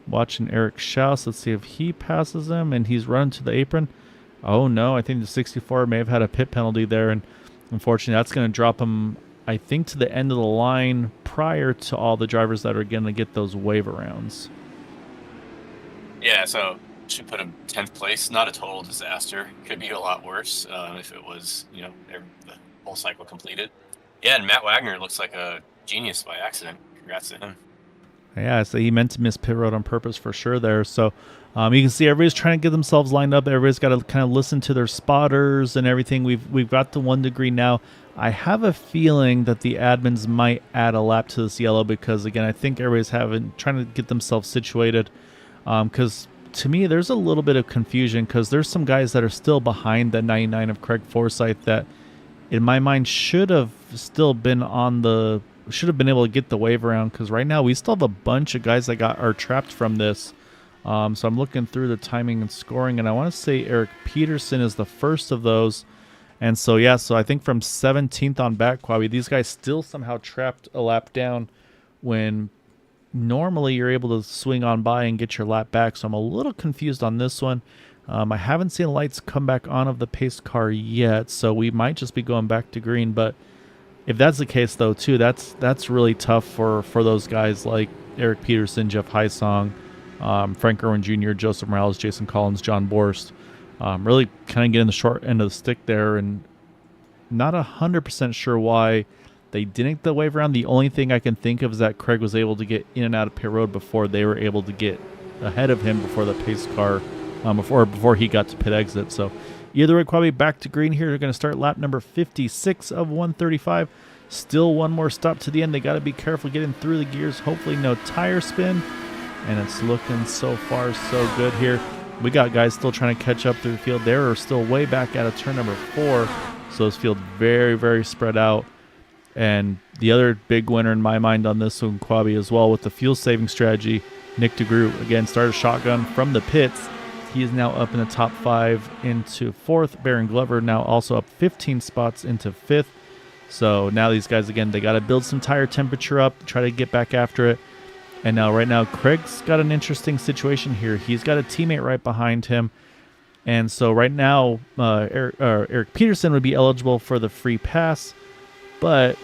S1: Watching Eric Schaus. Let's see if he passes him, and he's running to the apron. Oh, no, I think the 64 may have had a pit penalty there, and unfortunately that's going to drop him, I think, to the end of the line prior to all the drivers that are going to get those wave arounds.
S3: Yeah, so should put him 10th place. Not a total disaster. Could be a lot worse if it was, the whole cycle completed. Yeah, and Matt Wagner looks like a genius by accident. Congrats to him.
S1: Yeah, so he meant to miss pit road on purpose for sure there. So you can see everybody's trying to get themselves lined up. Everybody's got to kind of listen to their spotters and everything. We've got to 1 degree now. I have a feeling that the admins might add a lap to this yellow, because again, I think everybody's trying to get themselves situated. Because to me, there's a little bit of confusion, because there's some guys that are still behind the 99 of Craig Forsyth that, in my mind, should have been able to get the wave around, because right now we still have a bunch of guys that are trapped from this. So I'm looking through the timing and scoring, and I want to say Eric Peterson is the first of those. And so, yeah, so I think from 17th on back, Quabi, these guys still somehow trapped a lap down when normally you're able to swing on by and get your lap back. So I'm a little confused on this one. I haven't seen lights come back on of the pace car yet, so we might just be going back to green. But if that's the case, though, too, that's really tough for those guys like Eric Peterson, Jeff Heisong, Frank Irwin Jr., Joseph Morales, Jason Collins, John Borst. Really kind of getting the short end of the stick there, and not 100% sure why they didn't get the wave around. The only thing I can think of is that Craig was able to get in and out of pit road before they were able to get ahead of him before the pace car, before he got to pit exit. So either way, probably back to green here. They're going to start lap number 56 of 135. Still one more stop to the end. They got to be careful getting through the gears. Hopefully no tire spin. And it's looking so far so good here. We got guys still trying to catch up through the field. They're still way back out of turn number 4. So this field very, very spread out. And the other big winner in my mind on this one, Quabi, as well, with the fuel saving strategy, Nick DeGroot, again, started shotgun from the pits. He is now up in the top 5 into 4th. Baron Glover now also up 15 spots into 5th. So now these guys, again, they got to build some tire temperature up, try to get back after it. And now right now, Craig's got an interesting situation here. He's got a teammate right behind him. And so right now, Eric Peterson would be eligible for the free pass. But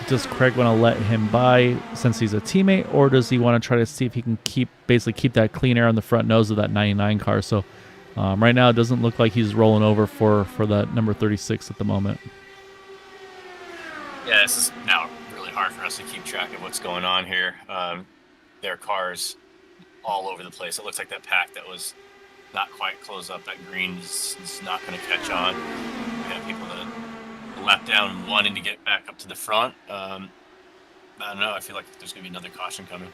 S1: does Craig want to let him by since he's a teammate, or does he want to try to see if he can keep that clean air on the front nose of that 99 car? So right now, it doesn't look like he's rolling over for that number 36 at the moment.
S3: Yeah, this is now really hard for us to keep track of what's going on here. There are cars all over the place. It looks like that pack that was not quite closed up at green is not going to catch on. We have people that lap down and wanting to get back up to the front. I don't know. I feel like there's going to be another caution coming.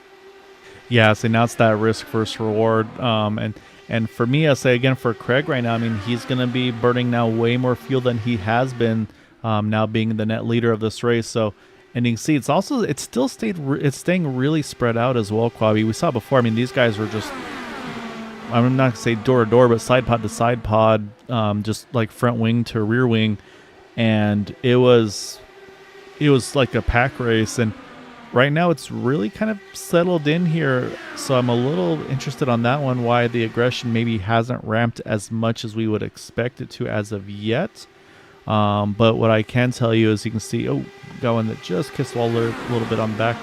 S1: Yeah, so now it's that risk versus reward. And for me, I say again for Craig right now, I mean, he's going to be burning now way more fuel than he has been now being the net leader of this race. So, and you can see it's staying really spread out as well, Quabi. We saw before, I mean, these guys were just, I'm not going to say door to door, but side pod to side pod, just like front wing to rear wing. And it was like a pack race. And right now it's really kind of settled in here. So I'm a little interested on that one, why the aggression maybe hasn't ramped as much as we would expect it to as of yet. But what I can tell you is you can see, got one that just kissed the wall a little bit on the back.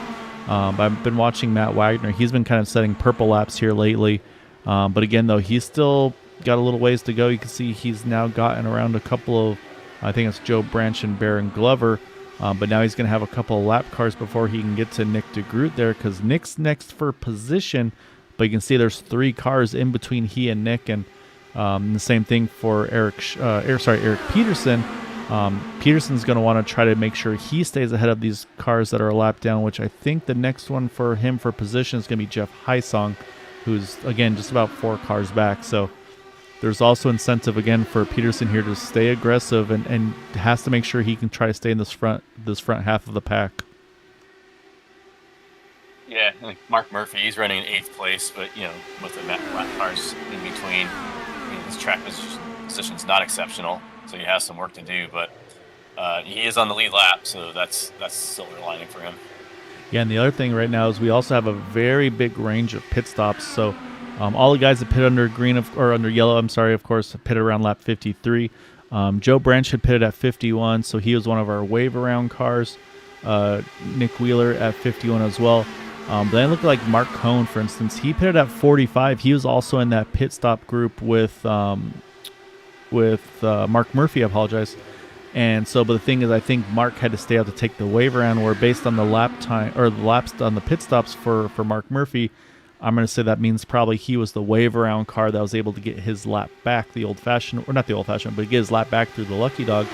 S1: I've been watching Matt Wagner. He's been kind of setting purple laps here lately. But again, though, he's still got a little ways to go. You can see he's now gotten around a couple of, I think it's Joe Branch and Baron Glover. But now he's going to have a couple of lap cars before he can get to Nick DeGroot there, because Nick's next for position. But you can see there's 3 cars in between he and Nick. And the same thing for Eric Peterson. Peterson's going to want to try to make sure he stays ahead of these cars that are a lap down, which I think the next one for him for position is going to be Jeff Heisong, who's, again, just about 4 cars back. So there's also incentive, again, for Peterson here to stay aggressive and has to make sure he can try to stay in this front half of the pack.
S3: Yeah, like Mark Murphy, he's running in 8th place, but, with the lap cars in between, his track position's not exceptional, so he has some work to do, but he is on the lead lap, so that's silver lining for him.
S1: Yeah, and the other thing right now is we also have a very big range of pit stops. So all the guys that pit under under yellow, of course, pitted around lap 53. Joe Branch had pitted at 51, so he was one of our wave around cars. Nick Wheeler at 51 as well. But then it looked like Mark Cohn, for instance, he pitted at 45. He was also in that pit stop group with Mark Murphy, I apologize. And so, but the thing is, I think Mark had to stay out to take the wave around, where based on the lap time, or the laps on the pit stops for Mark Murphy, I'm going to say that means probably he was the wave around car that was able to get his lap back the old-fashioned, or not the old-fashioned, but get his lap back through the lucky dog.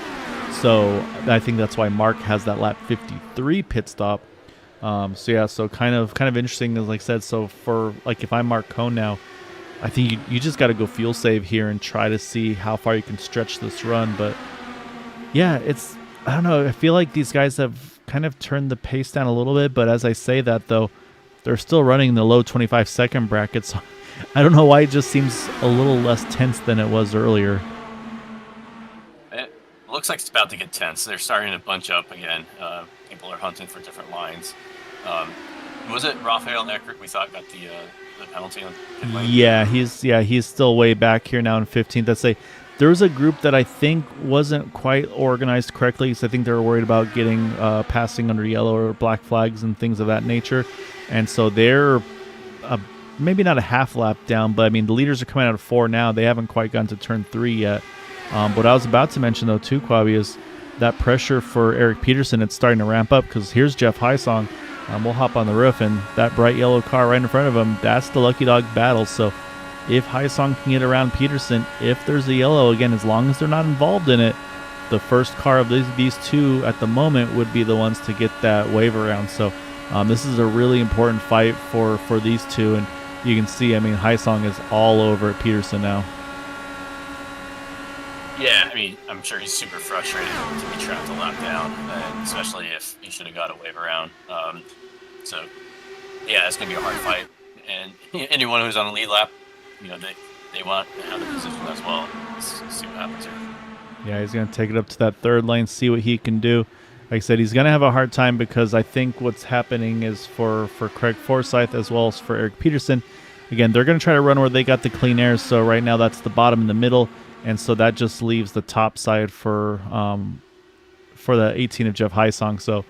S1: So I think that's why Mark has that lap 53 pit stop. So kind of interesting, as like I said. So for, like, if I'm Mark Cohn now, I think you just got to go fuel save here and try to see how far you can stretch this run. But yeah, I don't know. I feel like these guys have kind of turned the pace down a little bit. But as I say that, though, they're still running the low 25-second brackets. I don't know why it just seems a little less tense than it was earlier.
S3: It looks like it's about to get tense. They're starting to bunch up again. People are hunting for different lines. Was it Raphael Eckert we thought got the penalty on pit lane?
S1: He's still way back here now in 15th. I'd say there was a group that I think wasn't quite organized correctly, so I think they were worried about getting passing under yellow or black flags and things of that nature, and so they're maybe not a half lap down, but I mean the leaders are coming out of 4 now. They haven't quite gotten to turn 3 yet. What I was about to mention though too, Quabi, is that pressure for Eric Peterson. It's starting to ramp up because here's Jeff Hysong. We'll hop on the roof, and that bright yellow car right in front of him, that's the Lucky Dog battle. So if Hysong can get around Peterson, if there's a yellow, again, as long as they're not involved in it, the first car of these two at the moment would be the ones to get that wave around. So this is a really important fight for these two, and you can see, I mean, Hysong is all over at Peterson now.
S3: Yeah, I mean, I'm sure he's super frustrated to be trapped a lap down, and especially if he should have got a wave around. So, yeah, it's going to be a hard fight. And anyone who's on the lead lap, they want to have the position as well. Let's see what happens here.
S1: Yeah, he's going to take it up to that third lane, see what he can do. Like I said, he's going to have a hard time because I think what's happening is for Craig Forsyth as well as for Eric Peterson, again, they're going to try to run where they got the clean air. So right now that's the bottom in the middle. And so that just leaves the top side for the 18 of Jeff Hysong. So,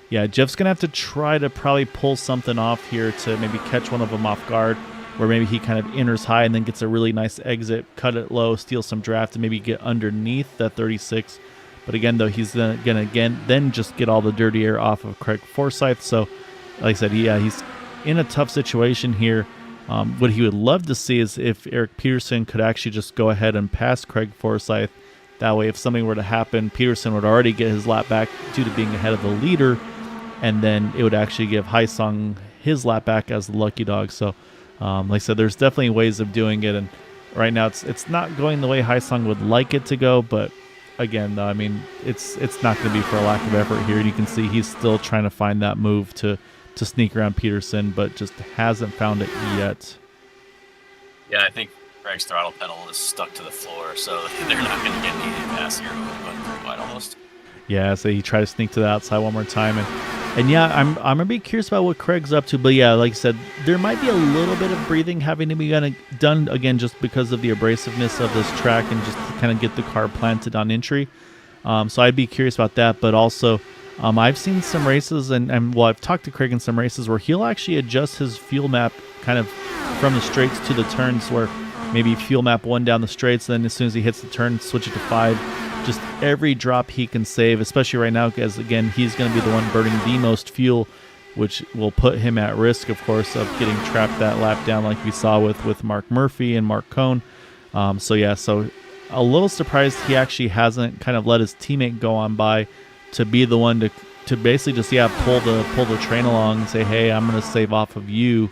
S1: yeah, Jeff's going to have to try to probably pull something off here to maybe catch one of them off guard, where maybe he kind of enters high and then gets a really nice exit, cut it low, steal some draft, and maybe get underneath that 36. But again, though, he's going to then just get all the dirty air off of Craig Forsyth. So, like I said, he's in a tough situation here. What he would love to see is if Eric Peterson could actually just go ahead and pass Craig Forsyth. That way, if something were to happen, Peterson would already get his lap back due to being ahead of the leader, and then it would actually give Hysong his lap back as the lucky dog. So, like I said, there's definitely ways of doing it, and right now it's not going the way Hysong would like it to go, but again, I mean, it's not going to be for a lack of effort here, and you can see he's still trying to find that move to sneak around Peterson, but just hasn't found it yet.
S3: Yeah, I think Greg's throttle pedal is stuck to the floor, so they're not going to get any pass here. Going pretty wide almost.
S1: Yeah, so he tried to sneak to the outside one more time, and yeah, I'm gonna be curious about what Craig's up to. But yeah, like I said, there might be a little bit of breathing having to be done again, just because of the abrasiveness of this track and just to kind of get the car planted on entry. So I'd be curious about that, but also. I've seen some races, and I've talked to Craig in some races where he'll actually adjust his fuel map kind of from the straights to the turns, where maybe fuel map 1 down the straights, then as soon as he hits the turn, switch it to 5. Just every drop he can save, especially right now, because, again, he's going to be the one burning the most fuel, which will put him at risk, of course, of getting trapped that lap down like we saw with Mark Murphy and Mark Cohn. So a little surprised he actually hasn't kind of let his teammate go on by to be the one to basically just pull the train along and say, hey, I'm going to save off of you.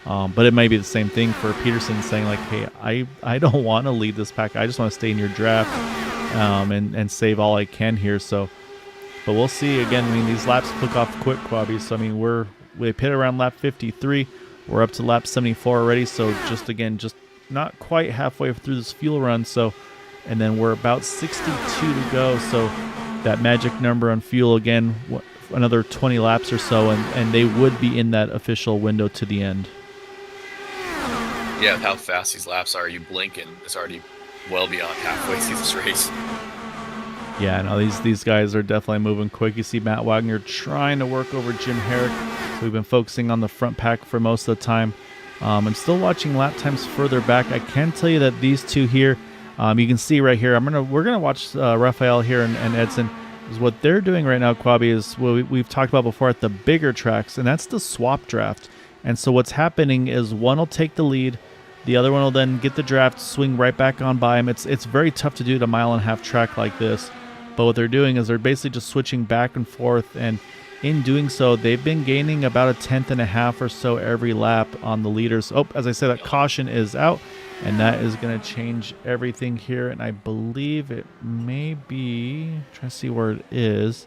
S1: But it may be the same thing for Peterson saying like, hey, I don't want to lead this pack. I just want to stay in your draft and save all I can here. So, but we'll see. Again, I mean, these laps click off quick, Quabi. So I mean, we pit around lap 53. We're up to lap 74 already. So just not quite halfway through this fuel run. So, and then we're about 62 to go. So. That magic number on fuel again, another 20 laps or so, and they would be in that official window to the end.
S2: Yeah, with how fast these laps are, you blink and it's already well beyond halfway through this race.
S1: Yeah, no, these guys are definitely moving quick. You see Matt Wagner trying to work over Jim Herrick. So we've been focusing on the front pack for most of the time. I'm still watching lap times further back. I can tell you that these two here, you can see right here. We're gonna watch Raphael here and Edson. Is what they're doing right now, Quabi, is what we've talked about before at the bigger tracks, and that's the swap draft. And so what's happening is one will take the lead, the other one will then get the draft, swing right back on by him. It's very tough to do at a 1.5 mile track like this. But what they're doing is they're basically just switching back and forth, and in doing so, they've been gaining about 1.5 tenths or so every lap on the leaders. Oh, as I said, that caution is out. And that is going to change everything here. And I believe it may be, I'm trying to see where it is.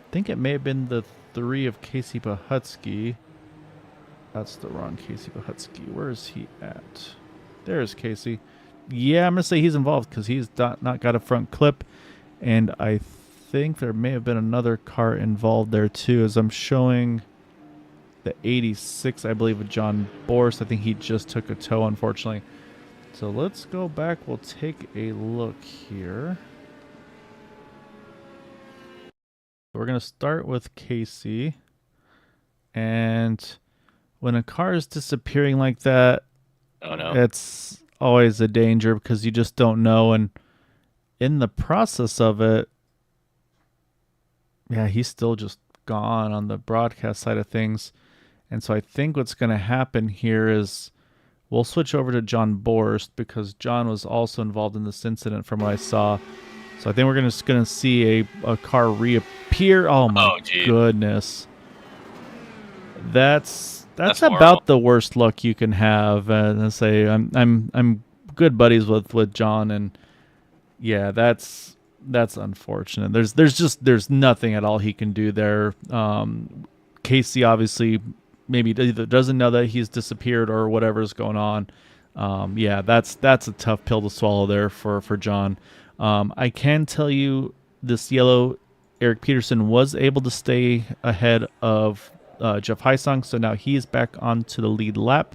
S1: I think it may have been the 3 of Casey Pahutsky. That's the wrong Casey Pahutsky. Where is he at? There's Casey. Yeah, I'm going to say he's involved because he's not got a front clip. And I think there may have been another car involved there too, as I'm showing. the 86, I believe, of John Borst. I think he just took a tow, unfortunately. So let's go back. We'll take a look here. We're going to start with Casey. And when a car is disappearing like that,
S3: Oh no.
S1: it's always a danger because you just don't know. And in the process of it, yeah, he's still just gone on the broadcast side of things. And so I think what's going to happen here is we'll switch over to John Borst because John was also involved in this incident from what I saw. So I think we're just going to see a car reappear. Oh my goodness. That's about the worst luck you can have. I say I'm good buddies with John, and yeah, that's unfortunate. There's nothing at all he can do there. Casey obviously maybe either doesn't know that he's disappeared or whatever's going on. Yeah, that's a tough pill to swallow there for John. I can tell you this yellow Eric Peterson was able to stay ahead of Jeff Heisong, so now he's back onto the lead lap.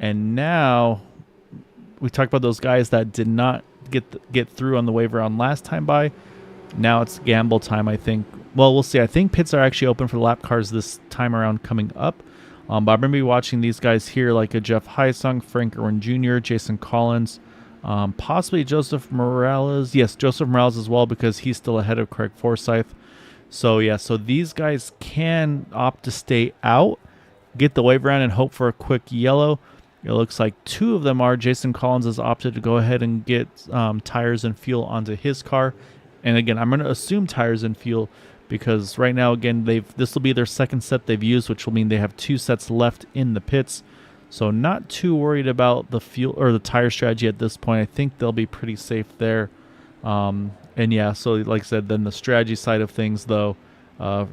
S1: And now we talked about those guys that did not get through on the wave round last time by. Now it's gamble time, I think. Well, we'll see. I think pits are actually open for lap cars this time around coming up. But I'm going to be watching these guys here, like a Jeff Heisong, Frank Irwin Jr., Jason Collins, possibly Joseph Morales. Yes, Joseph Morales as well, because he's still ahead of Craig Forsyth. So, yeah, so these guys can opt to stay out, get the wave around, and hope for a quick yellow. It looks like two of them are. Jason Collins has opted to go ahead and get tires and fuel onto his car. And, again, I'm going to assume tires and fuel because right now, again, this will be their second set they've used, which will mean they have 2 sets left in the pits. So not too worried about the fuel or the tire strategy at this point. I think they'll be pretty safe there. And yeah, so like I said, then the strategy side of things, though,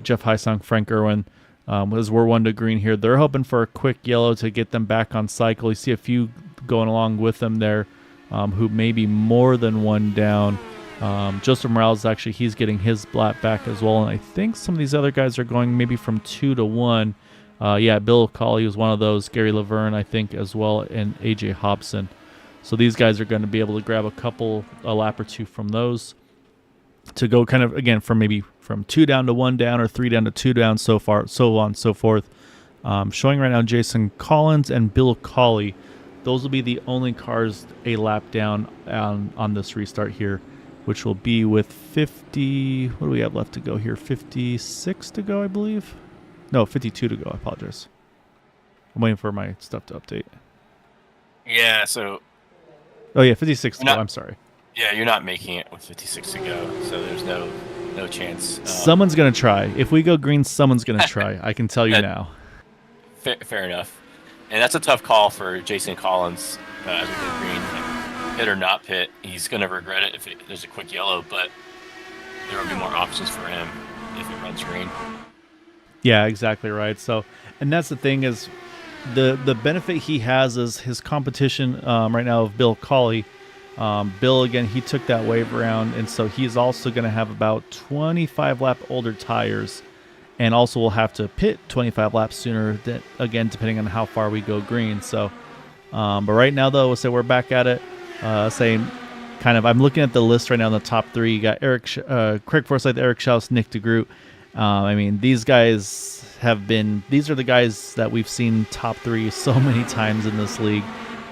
S1: Jeff Heisong, Frank Irwin, as we're 1 to green here, they're hoping for a quick yellow to get them back on cycle. You see a few going along with them there who may be more than 1 down. Joseph Morales, actually, he's getting his lap back as well. And I think some of these other guys are going maybe from 2 to 1. Yeah, Bill Colley was one of those. Gary Laverne, I think, as well, and A.J. Hobson. So these guys are going to be able to grab a lap or 2 from those to go kind of, again, from maybe from 2 down to 1 down or 3 down to 2 down, so on and so forth. Showing right now Jason Collins and Bill Colley. Those will be the only cars a lap down on this restart here, which will be with 50. What do we have left to go here? 56 to go, I believe. No, 52 to go. I apologize. I'm waiting for my stuff to update.
S3: Yeah, so...
S1: Oh, yeah, 56 to go. I'm sorry.
S3: Yeah, you're not making it with 56 to go, so there's no chance.
S1: Someone's going to try. If we go green, someone's going to try. I can tell you now.
S3: Fair enough. And that's a tough call for Jason Collins as we go green. Pit or not pit, he's going to regret it if there's a quick yellow, but there will be more options for him if it runs green.
S1: Yeah, exactly right. So, and that's the thing is the benefit he has is his competition right now of Bill Colley. Bill, again, he took that wave around, and so he's also going to have about 25 lap older tires, and also will have to pit 25 laps sooner, again, depending on how far we go green. So, but right now, though, we'll say we're back at it. Saying kind of, I'm looking at the list right now in the top 3. You got Craig Forsyth, Eric Schaus, Nick DeGroot. I mean, these guys these are the guys that we've seen top 3 so many times in this league.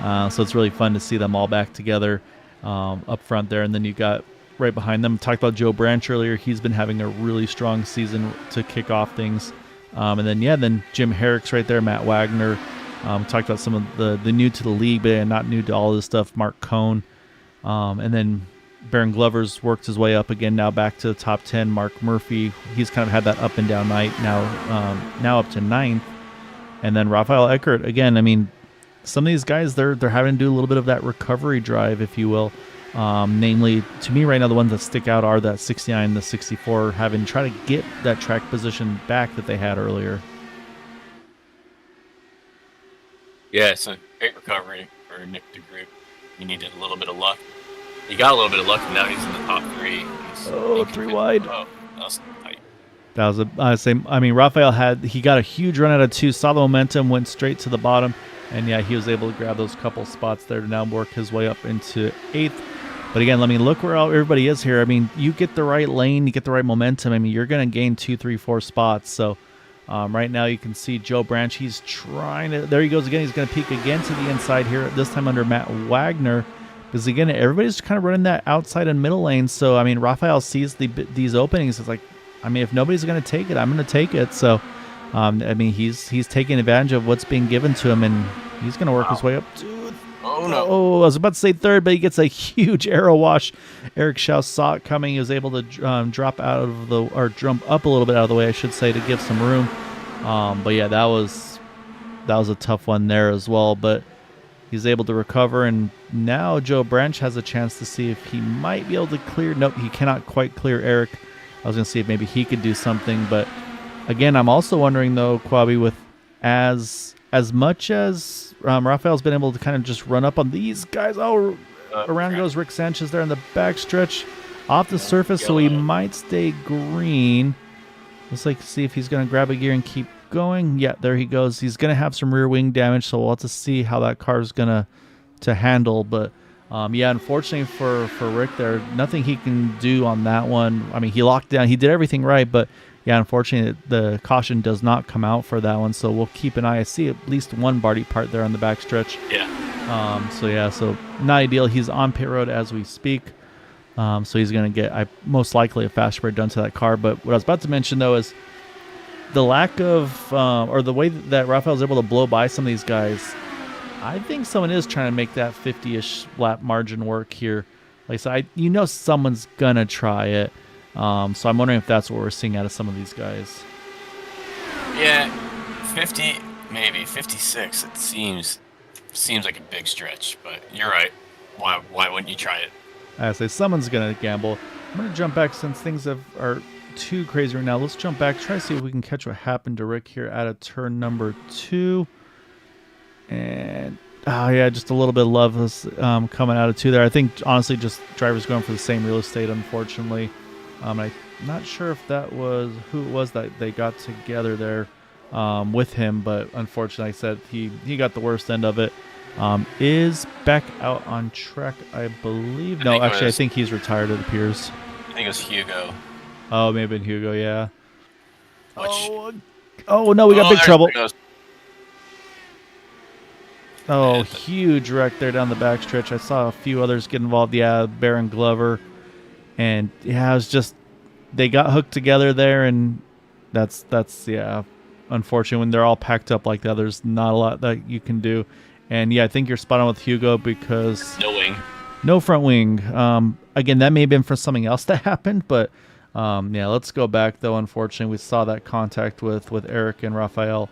S1: So it's really fun to see them all back together up front there. And then you got right behind them, talked about Joe Branch earlier. He's been having a really strong season to kick off things. And then Jim Herrick's right there, Matt Wagner. Talked about some of the new to the league, but not new to all this stuff, Mark Cohn. And then Baron Glover's worked his way up again, now back to the top 10. Mark Murphy, he's kind of had that up and down night, now up to 9th. And then Rafael Eckert, again, I mean, some of these guys, they're having to do a little bit of that recovery drive, if you will. Namely, to me right now, the ones that stick out are that 69, the 64, having try to get that track position back that they had earlier.
S3: Yeah, it's a great recovery for Nick DeGroot. He needed a little bit of luck. He got a little bit of luck, and now he's in the top 3.
S1: 3 wide.
S3: Oh, that was tight.
S1: That was I mean, Raphael he got a huge run out of 2, saw the momentum, went straight to the bottom, and yeah, he was able to grab those couple spots there to now work his way up into 8th. But again, let me look where everybody is here. I mean, you get the right lane, you get the right momentum. I mean, you're going to gain 2, 3, 4 spots. So right now you can see Joe Branch. He's trying to. There he goes again. He's going to peek again to the inside here. This time under Matt Wagner. Because again, everybody's kind of running that outside and middle lane. So I mean, Raphael sees these openings. It's like, I mean, if nobody's going to take it, I'm going to take it. So I mean, he's taking advantage of what's being given to him, and he's going to work his way up to.
S3: Oh, no.
S1: Oh, I was about to say 3rd, but he gets a huge arrow wash. Eric Schaus saw it coming. He was able to jump up a little bit out of the way, I should say, to give some room. But yeah, that was a tough one there as well. But he's able to recover, and now Joe Branch has a chance to see if he might be able to clear. Nope, he cannot quite clear Eric. I was going to see if maybe he could do something. But again, I'm also wondering, though, Quabi, with as much as Raphael's been able to kind of just run up on these guys. Oh, around goes Rick Sanchez there in the backstretch off the surface, so he might stay green. Let's see if he's going to grab a gear and keep going. Yeah, there he goes. He's going to have some rear wing damage, so we'll have to see how that car is going to handle. But yeah, unfortunately for Rick there, nothing he can do on that one. I mean, he locked down. He did everything right, but yeah, unfortunately, the caution does not come out for that one, so we'll keep an eye. I see at least one Barty part there on the backstretch.
S3: Yeah.
S1: So not ideal. He's on pit road as we speak, so he's going to get most likely a fast spray done to that car. But what I was about to mention, though, is the lack of, or the way that Raphael's able to blow by some of these guys. I think someone is trying to make that 50-ish lap margin work here. Like I said, someone's going to try it. So I'm wondering if that's what we're seeing out of some of these guys.
S3: Yeah, 50, maybe 56. It seems like a big stretch, but you're right. Why wouldn't you try it?
S1: I say someone's gonna gamble. I'm gonna jump back since things are too crazy right now. Let's jump back, try to see if we can catch what happened to Rick here out of turn number 2. And yeah, just a little bit of love is coming out of 2 there. I think honestly, just drivers going for the same real estate, unfortunately. I'm not sure if that was who it was that they got together there with him, but unfortunately, I said he got the worst end of it. Is back out on track, I believe. No, actually, I think he's retired, it appears.
S3: I think it was Hugo.
S1: Oh, maybe been Hugo, yeah.
S3: Which,
S1: oh no, we got big trouble. Oh,
S3: Man.
S1: Huge wreck there down the backstretch. I saw a few others get involved. Yeah, Baron Glover. And yeah, it was just they got hooked together there, and that's yeah, unfortunate when they're all packed up like that. There's not a lot that you can do, and yeah, I think you're spot on with Hugo because no front wing. Again, that may have been for something else that happened, but yeah, let's go back though. Unfortunately, we saw that contact with Eric and Raphael,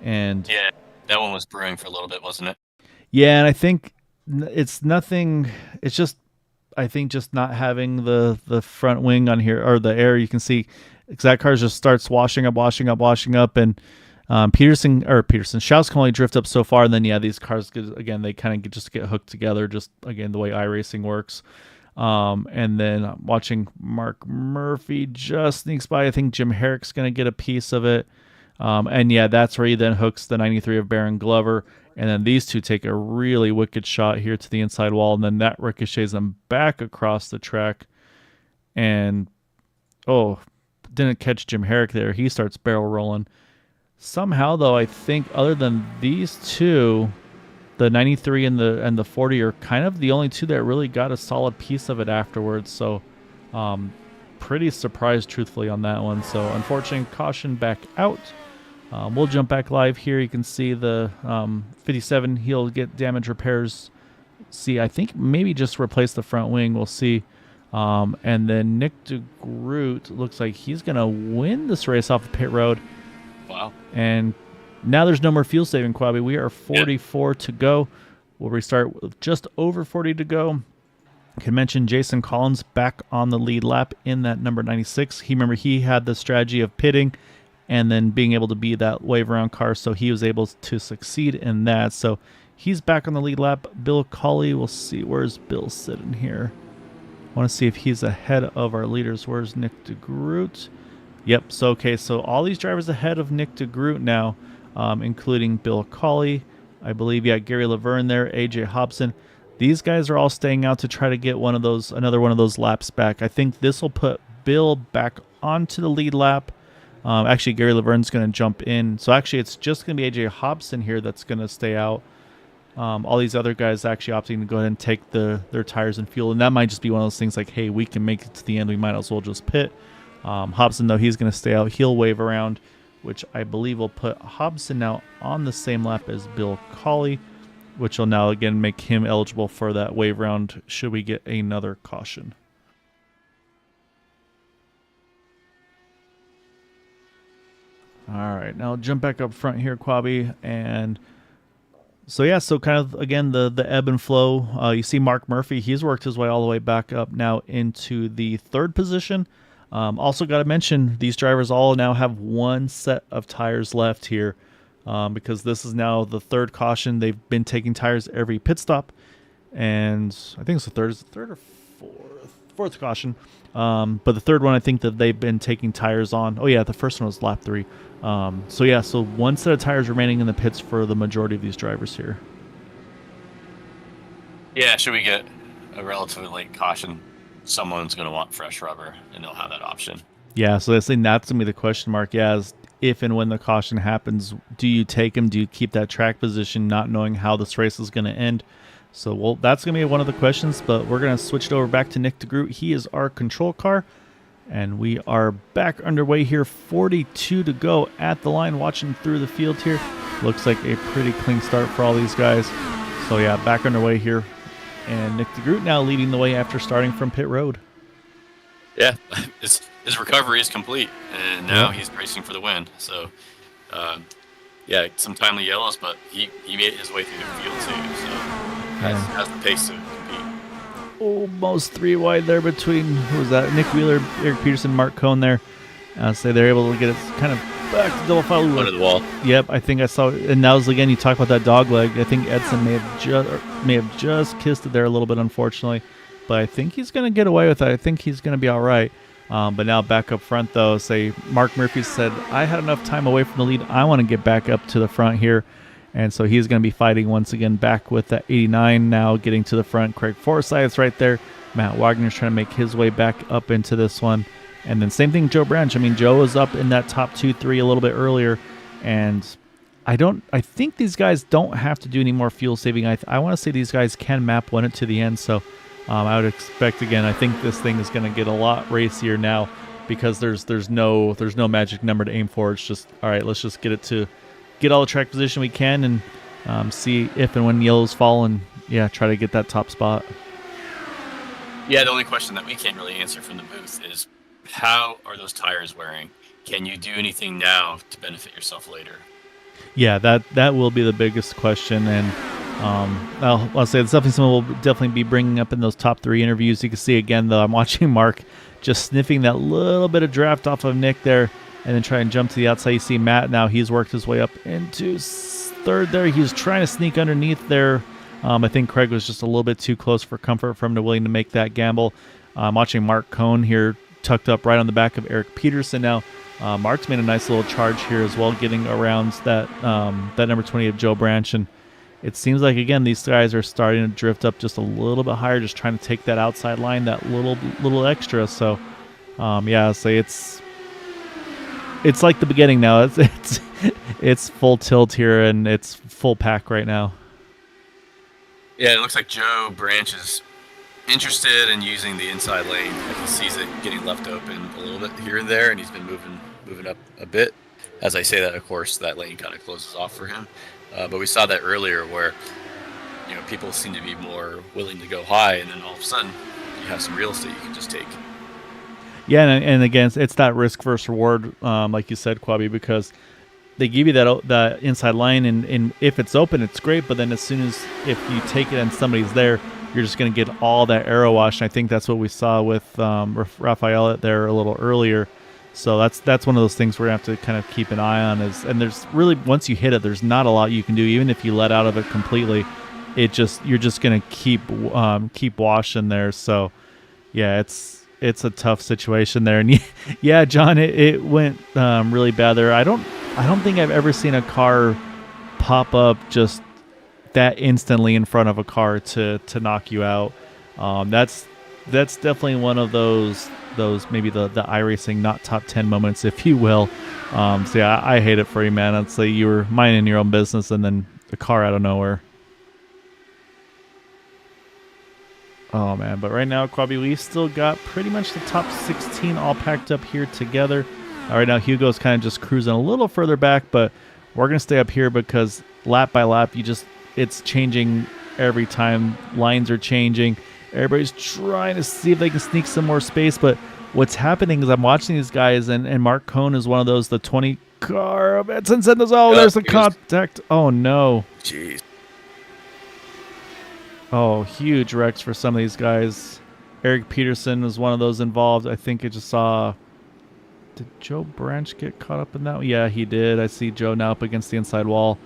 S1: and
S3: yeah, that one was brewing for a little bit, wasn't it?
S1: Yeah, and I think it's nothing. It's just. I think just not having the front wing on here or the air, you can see that car just starts washing up, and Schaus can only drift up so far, and then yeah, these cars again they kind of just get hooked together, just again the way iRacing works. And then watching Mark Murphy just sneaks by. I think Jim Herrick's gonna get a piece of it, and yeah, that's where he then hooks the 93 of Baron Glover. And then these two take a really wicked shot here to the inside wall, and then that ricochets them back across the track. And, didn't catch Jim Herrick there. He starts barrel rolling. Somehow, though, I think other than these two, the 93 and the 40 are kind of the only two that really got a solid piece of it afterwards. So, pretty surprised, truthfully, on that one. So, unfortunately, caution back out. We'll jump back live here. You can see the 57. He'll get damage repairs. See, I think maybe just replace the front wing. We'll see. And then Nick DeGroot looks like he's going to win this race off the pit road.
S3: Wow.
S1: And now there's no more fuel saving, Quabi. We are 44 to go. We'll restart with just over 40 to go. I can mention Jason Collins back on the lead lap in that number 96. He had the strategy of pitting and then being able to be that wave around car, so he was able to succeed in that. So he's back on the lead lap. Bill Colley, we'll see. Where's Bill sitting here? I want to see if he's ahead of our leaders. Where's Nick DeGroot? Yep. So okay. So all these drivers ahead of Nick DeGroot now, including Bill Cawley, I believe. Yeah, Gary Laverne there, AJ Hobson. These guys are all staying out to try to get another one of those laps back. I think this will put Bill back onto the lead lap. Actually, Gary Laverne's going to jump in. So actually, it's just going to be AJ Hobson here that's going to stay out. All these other guys actually opting to go ahead and take their tires and fuel. And that might just be one of those things like, hey, we can make it to the end. We might as well just pit. Hobson, though, he's going to stay out. He'll wave around, which I believe will put Hobson now on the same lap as Bill Cawley, which will now, again, make him eligible for that wave round should we get another caution. All right, now jump back up front here, Quabi, and so yeah, so kind of again the ebb and flow. You see Mark Murphy, he's worked his way all the way back up now into the third position. Also got to mention these drivers all now have one set of tires left here, because this is now the third caution. They've been taking tires every pit stop, and I think it's the third or fourth caution. But the third one, I think that they've been taking tires on. Oh yeah, the first one was lap 3. So yeah, so one set of tires remaining in the pits for the majority of these drivers here.
S3: Yeah, should we get a relatively late caution, someone's going to want fresh rubber, and they'll have that option.
S1: Yeah, so that's going to be the question mark. Yeah, is if and when the caution happens, do you take him? Do you keep that track position, not knowing how this race is going to end? So, well, that's going to be one of the questions, but we're going to switch it over back to Nick DeGroot. He is our control car, and we are back underway here. 42 to go at the line, watching through the field here. Looks like a pretty clean start for all these guys. So, yeah, back underway here. And Nick DeGroot now leading the way after starting from pit road.
S3: Yeah, his recovery is complete, and now he's racing for the win. So, yeah, some timely yellows, but he made his way through the field too. So, has the pace to compete.
S1: Almost 3 wide there between, who was that? Nick Wheeler, Eric Peterson, Mark Cohn there. So they're able to get it kind of back to double file.
S3: Under the wall.
S1: Yep, I think I saw it. And that was, again, you talk about that dog leg. I think Edson may have just kissed it there a little bit, unfortunately. But I think he's going to get away with it. I think he's going to be all right. But now back up front, though, say Mark Murphy said, I had enough time away from the lead. I want to get back up to the front here. And so he's going to be fighting once again back with that 89 now, getting to the front. Craig Forsyth's right there. Matt Wagner's trying to make his way back up into this one. And then same thing, Joe Branch. I mean, Joe was up in that top 2-3 a little bit earlier. And I think these guys don't have to do any more fuel saving. I want to say these guys can map one it to the end. So I would expect, again, I think this thing is going to get a lot racier now because there's no magic number to aim for. It's just, all right, let's just get all the track position we can and see if and when yellows fall and, yeah, try to get that top spot.
S3: Yeah, the only question that we can't really answer from the booth is how are those tires wearing? Can you do anything now to benefit yourself later?
S1: Yeah, that will be the biggest question, and I'll say it's definitely something we'll definitely be bringing up in those top 3 interviews. You can see again, though, I'm watching Mark just sniffing that little bit of draft off of Nick there, and then try and jump to the outside. You see Matt now, he's worked his way up into third there. He was trying to sneak underneath there. I think Craig was just a little bit too close for comfort for him to willing to make that gamble. I'm watching Mark Cohn here tucked up right on the back of Eric Peterson now. Mark's made a nice little charge here as well, getting around that number 20 of Joe Branch. And it seems like, again, these guys are starting to drift up just a little bit higher, just trying to take that outside line, that little extra. So, yeah, I'll say it's like the beginning now. It's full tilt here, and it's full pack right now.
S3: Yeah, it looks like Joe Branch is interested in using the inside lane. Like he sees it getting left open a little bit here and there, and he's been moving up a bit. As I say that, of course, that lane kind of closes off for him. But we saw that earlier where, people seem to be more willing to go high, and then all of a sudden you have some real estate you can just take.
S1: Yeah, and again, it's that risk versus reward, like you said, Quabi, because they give you that inside line, and if it's open, it's great. But then as soon as if you take it and somebody's there, you're just going to get all that arrow wash. And I think that's what we saw with Rafael there a little earlier. So that's one of those things we're going to have to kind of keep an eye on. And there's really, once you hit it, there's not a lot you can do. Even if you let out of it completely, you're just going to keep washing there. So yeah, it's a tough situation there. And yeah, John, it went really bad there. I don't think I've ever seen a car pop up just that instantly in front of a car to knock you out. That's definitely one of those maybe the iRacing not top 10 moments, if you will. So yeah, I hate it for you, man. It's like you were minding your own business and then the car out of nowhere. Oh man, but right now, Quabi, we still got pretty much the top 16 all packed up here together. Right now, Hugo's kind of just cruising a little further back, but we're gonna stay up here because lap by lap, it's changing every time. Lines are changing. Everybody's trying to see if they can sneak some more space, but what's happening is I'm watching these guys, and Mark Cohn is one of those, the 20 car of Edson Sendo's. Oh, there's the contact. Oh no.
S2: Jeez.
S1: Oh, huge wrecks for some of these guys. Eric Peterson was one of those involved. I think I just saw... Did Joe Branch get caught up in that? Yeah, he did. I see Joe now up against the inside wall.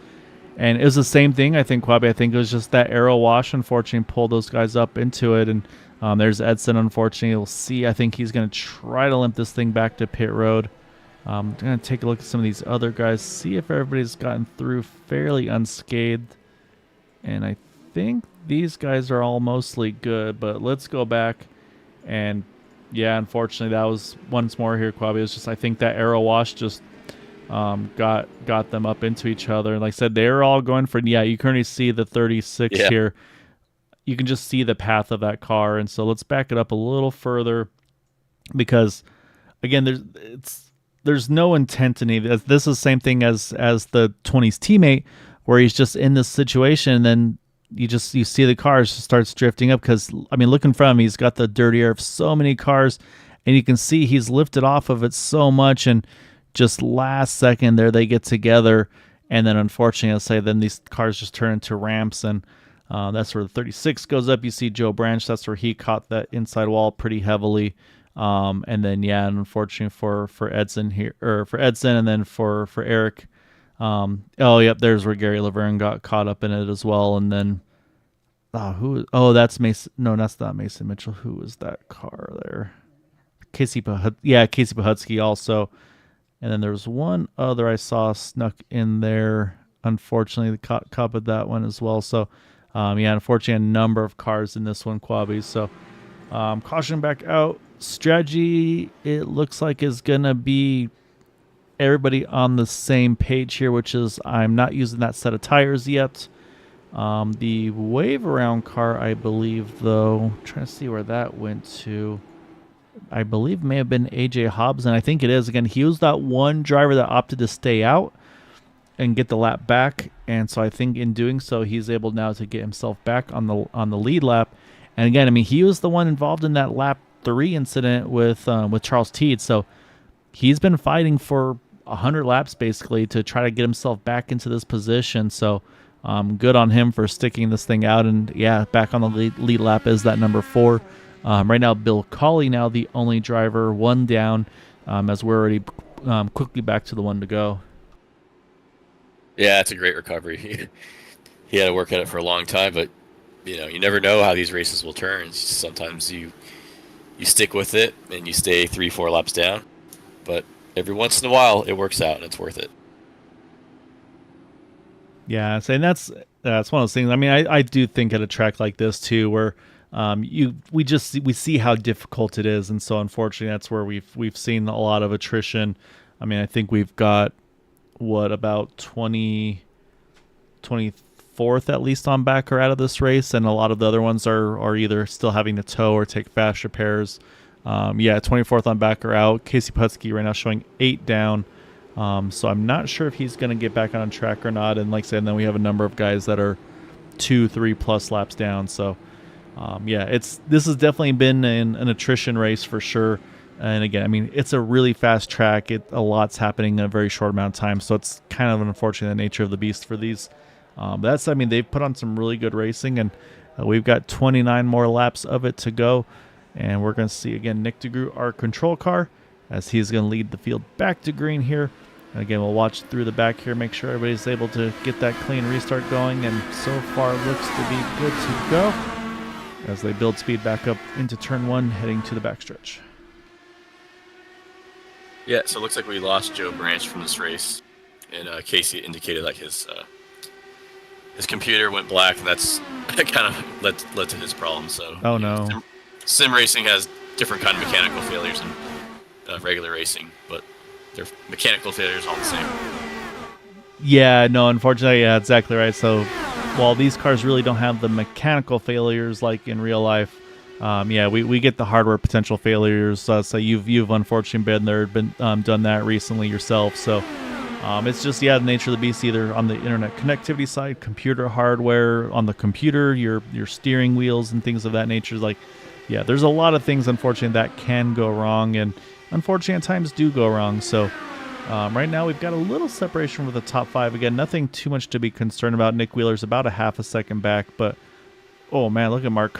S1: And it was the same thing, I think, Quabi. I think it was just that aero wash, unfortunately, pulled those guys up into it. And there's Edson, unfortunately. You'll see, I think he's going to try to limp this thing back to pit road. I'm going to take a look at some of these other guys, see if everybody's gotten through fairly unscathed. And I think these guys are all mostly good, but let's go back. And yeah, unfortunately, that was once more here, Quabi. It was just, I think that aero wash just got them up into each other. And like I said, they were all going for, yeah, you can already see the 36 here. You can just see the path of that car. And so let's back it up a little further because, again, there's no intent in any. This is the same thing as the 20's teammate, where he's just in this situation, and then you see the cars just starts drifting up because, I mean, look in front of him, he's got the dirty air of so many cars, and you can see he's lifted off of it so much, and just last second there they get together, and then unfortunately, I'll say, then these cars just turn into ramps, and that's where the 36 goes up. You see Joe Branch, that's where he caught that inside wall pretty heavily. And then, yeah, and unfortunately for Edson here, or for Edson, and then for Eric, oh, yep, there's where Gary Laverne got caught up in it as well. And then, that's Mason. No, that's not Mason Mitchell. Who was that car there? Casey Pahutsky also. And then there's one other I saw snuck in there. Unfortunately, the caught with that one as well. So, yeah, unfortunately, a number of cars in this one, Quabi. So, caution back out. Strategy, it looks like, is going to be everybody on the same page here, which is I'm not using that set of tires yet. The wave around car, I believe, though, I'm trying to see where that went to. I believe may have been AJ Hobbs, and I think it is. Again, he was that one driver that opted to stay out and get the lap back, and so I think in doing so, he's able now to get himself back on the lead lap. And again, I mean, he was the one involved in that lap 3 incident with Charles Teed, so he's been fighting for 100 laps basically to try to get himself back into this position. So good on him for sticking this thing out, and yeah, back on the lead lap is that number 4. Right now, Bill Cawley now the only driver, one down, as we're already quickly back to the one to go.
S2: Yeah, it's a great recovery. He had to work at it for a long time, but you never know how these races will turn. Sometimes you stick with it and you stay 3-4 laps down, but every once in a while it works out and it's worth it.
S1: Yeah, so and that's one of those things. I mean, I do think at a track like this too, where we see how difficult it is, and so unfortunately that's where we've seen a lot of attrition. I mean, I think we've got about 24th at least on back or out of this race, and a lot of the other ones are either still having to tow or take fast repairs. 24th on back or out. Casey Putsky right now showing 8 down. So I'm not sure if he's going to get back on track or not. And like I said, then we have a number of guys that are 2-3 plus laps down. So this has definitely been an attrition race for sure. And again, I mean, it's a really fast track. A lot's happening in a very short amount of time. So it's kind of an unfortunate nature of the beast for these. They've put on some really good racing, and we've got 29 more laps of it to go. And we're going to see, again, Nick DeGroot, our control car, as he's going to lead the field back to green here. And again, we'll watch through the back here, make sure everybody's able to get that clean restart going. And so far, looks to be good to go. as they build speed back up into turn 1, heading to the backstretch.
S3: Yeah, so it looks like we lost Joe Branch from this race, and Casey indicated like his computer went black, and that's kind of led to his problem. So,
S1: oh no,
S3: sim racing has different kind of mechanical failures than regular racing, but their mechanical failures all the same.
S1: Yeah, no, unfortunately, yeah, exactly right. So while these cars really don't have the mechanical failures like in real life, yeah, we get the hardware potential failures. So you've unfortunately been done that recently yourself. So it's just, yeah, the nature of the beast, either on the internet connectivity side, computer hardware, on the computer, your steering wheels and things of that nature. Like, yeah, there's a lot of things, unfortunately, that can go wrong, and unfortunately at times do go wrong. So right now we've got a little separation with the top 5. Again, nothing too much to be concerned about. Nick Wheeler's about a half a second back, but oh man, look at Mark.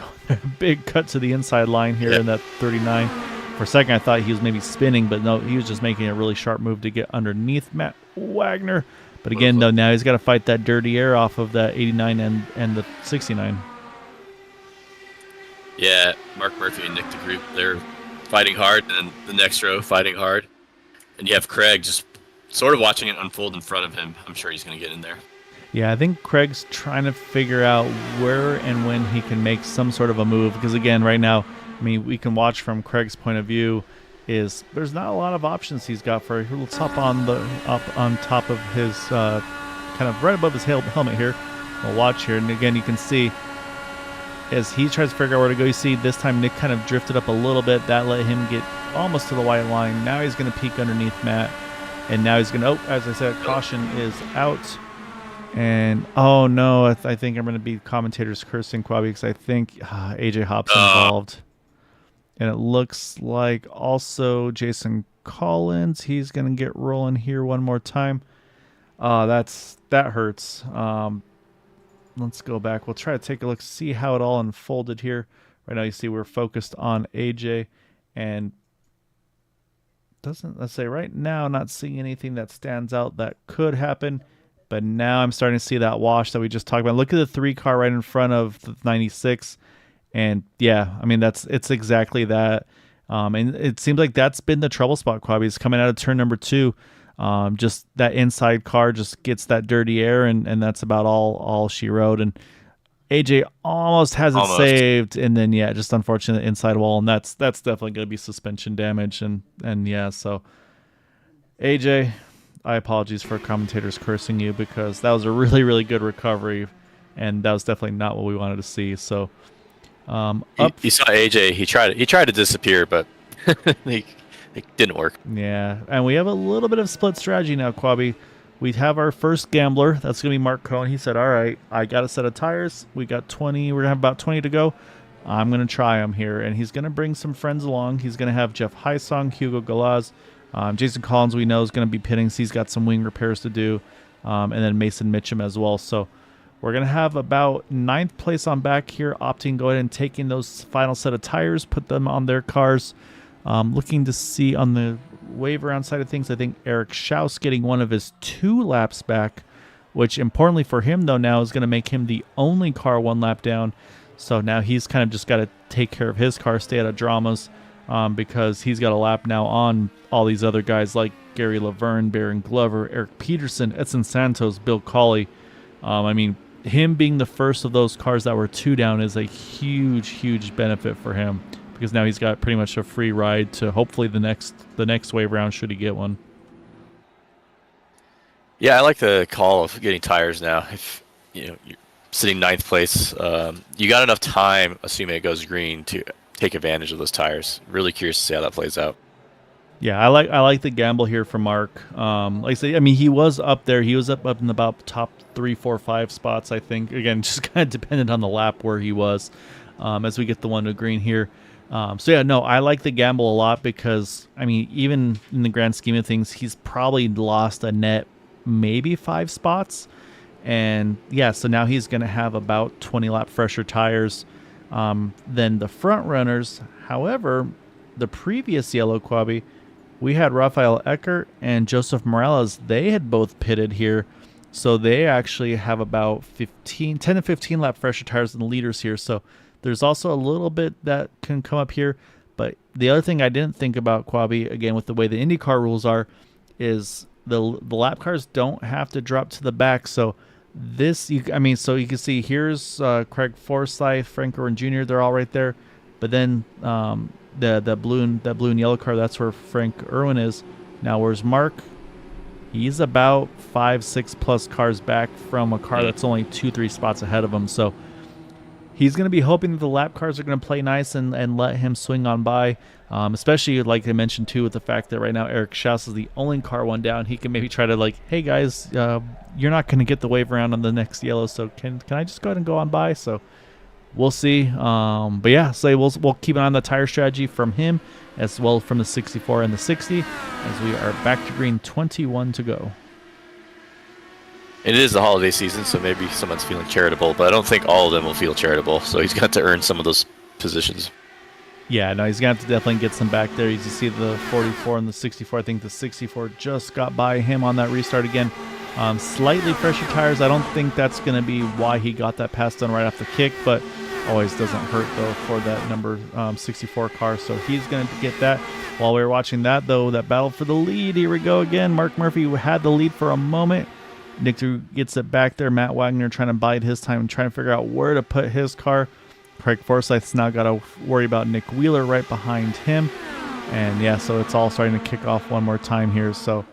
S1: Big cut to the inside line here in that 39. For a second I thought he was maybe spinning, but no, he was just making a really sharp move to get underneath Matt Wagner. But again, though, now he's got to fight that dirty air off of that 89 and the 69.
S3: Yeah, Mark Murphy and Nick DeGroot, they're fighting hard, and then the next row fighting hard. And you have Craig just sort of watching it unfold in front of him. I'm sure he's going to get in there.
S1: Yeah, I think Craig's trying to figure out where and when he can make some sort of a move. Because again, right now, I mean, we can watch from Craig's point of view is there's not a lot of options he's got for. Let's up on top of his kind of right above his helmet here. We'll watch here, and again, you can see as he tries to figure out where to go. You see this time Nick kind of drifted up a little bit. That let him get almost to the white line. Now he's going to peek underneath Matt, and now he's going to. Oh, as I said, caution is out. And oh no, I think I'm going to be commentators cursing Quabi because I think AJ Hop's involved. And it looks like also Jason Collins. He's going to get rolling here one more time. That hurts. Let's go back. We'll try to take a look, see how it all unfolded here. Right now you see we're focused on AJ, and let's say right now not seeing anything that stands out that could happen. But now I'm starting to see that wash that we just talked about. Look at the 3 car right in front of the 96. And yeah, I mean, it's exactly that. And it seems like that's been the trouble spot, Quabi. It's coming out of turn number 2. Just that inside car just gets that dirty air, and that's about all she wrote. And AJ almost has it saved. And then, yeah, just unfortunate inside wall. And that's definitely going to be suspension damage. And yeah, so AJ, I apologize for commentators cursing you because that was a really, really good recovery, and that was definitely not what we wanted to see. So,
S2: you saw AJ. He tried to disappear, but it didn't work.
S1: Yeah, and we have a little bit of split strategy now, Quabi. We have our first gambler. That's gonna be Mark Cohen. He said, "All right, I got a set of tires. We got 20. We're gonna have about 20 to go. I'm gonna try them here," and he's gonna bring some friends along. He's gonna have Jeff Heisong, Hugo Galaz. Jason Collins, we know, is going to be pitting, so he's got some wing repairs to do, and then Mason Mitchum as well. So we're going to have about 9th place on back here, opting go ahead and taking those final set of tires, put them on their cars. Looking to see on the wave around side of things, I think Eric Schaus getting one of his 2 laps back, which importantly for him, though, now is going to make him the only car 1 lap down. So now he's kind of just got to take care of his car, stay out of dramas. Because he's got a lap now on all these other guys like Gary Laverne, Baron Glover, Eric Peterson, Edson Santos, Bill Cawley. I mean, him being the first of those cars that were 2 down is a huge, huge benefit for him because now he's got pretty much a free ride to hopefully the next wave round should he get one.
S2: Yeah, I like the call of getting tires now. If you're sitting 9th place, you got enough time, assuming it goes green, to take advantage of those tires. Really curious to see how that plays out.
S1: Yeah, I like the gamble here for Mark. Like I say, I mean, he was up there. He was up in about top 3, 4, 5 spots, I think. Again, just kind of dependent on the lap where he was as we get the one to green here. So yeah, no, I like the gamble a lot because, I mean, even in the grand scheme of things, he's probably lost a net maybe 5 spots. And yeah, so now he's going to have about 20 lap fresher tires than the front runners. However, the previous yellow Quabi, we had Rafael Eckert and Joseph Morales. They had both pitted here, so they actually have about 10 to 15 lap fresher tires than the leaders here. So There's also a little bit that can come up here, but the other thing I didn't think about, Quabi, again with the way the IndyCar rules are, is the lap cars don't have to drop to the back. So so you can see here's Craig Forsyth, Frank Irwin Jr. They're all right there, but then the blue and yellow car, that's where Frank Irwin is. Now where's Mark? He's about 5-6 plus cars back from a car that's only 2-3 spots ahead of him. So he's going to be hoping that the lap cars are going to play nice and let him swing on by, especially like I mentioned too with the fact that right now Eric Schaus is the only car one down. He can maybe try to like, hey guys, you're not going to get the wave around on the next yellow, so can I just go ahead and go on by? So we'll see. But yeah, so we'll keep an eye on the tire strategy from him as well from the 64 and the 60 as we are back to green, 21 to go.
S2: It is the holiday season, so maybe someone's feeling charitable, but I don't think all of them will feel charitable, so he's got to earn some of those positions.
S1: Yeah, no, he's going to have to definitely get some back there. You see the 44 and the 64. I think the 64 just got by him on that restart again. Slightly fresher tires. I don't think that's going to be why he got that pass done right off the kick, but always doesn't hurt, though, for that number 64 car. So he's going to get that. While we were watching that, though, that battle for the lead, here we go again. Mark Murphy had the lead for a moment. Nick Drew gets it back there. Matt Wagner trying to bide his time and trying to figure out where to put his car. Craig Forsyth's now got to worry about Nick Wheeler right behind him. And yeah, so it's all starting to kick off one more time here. So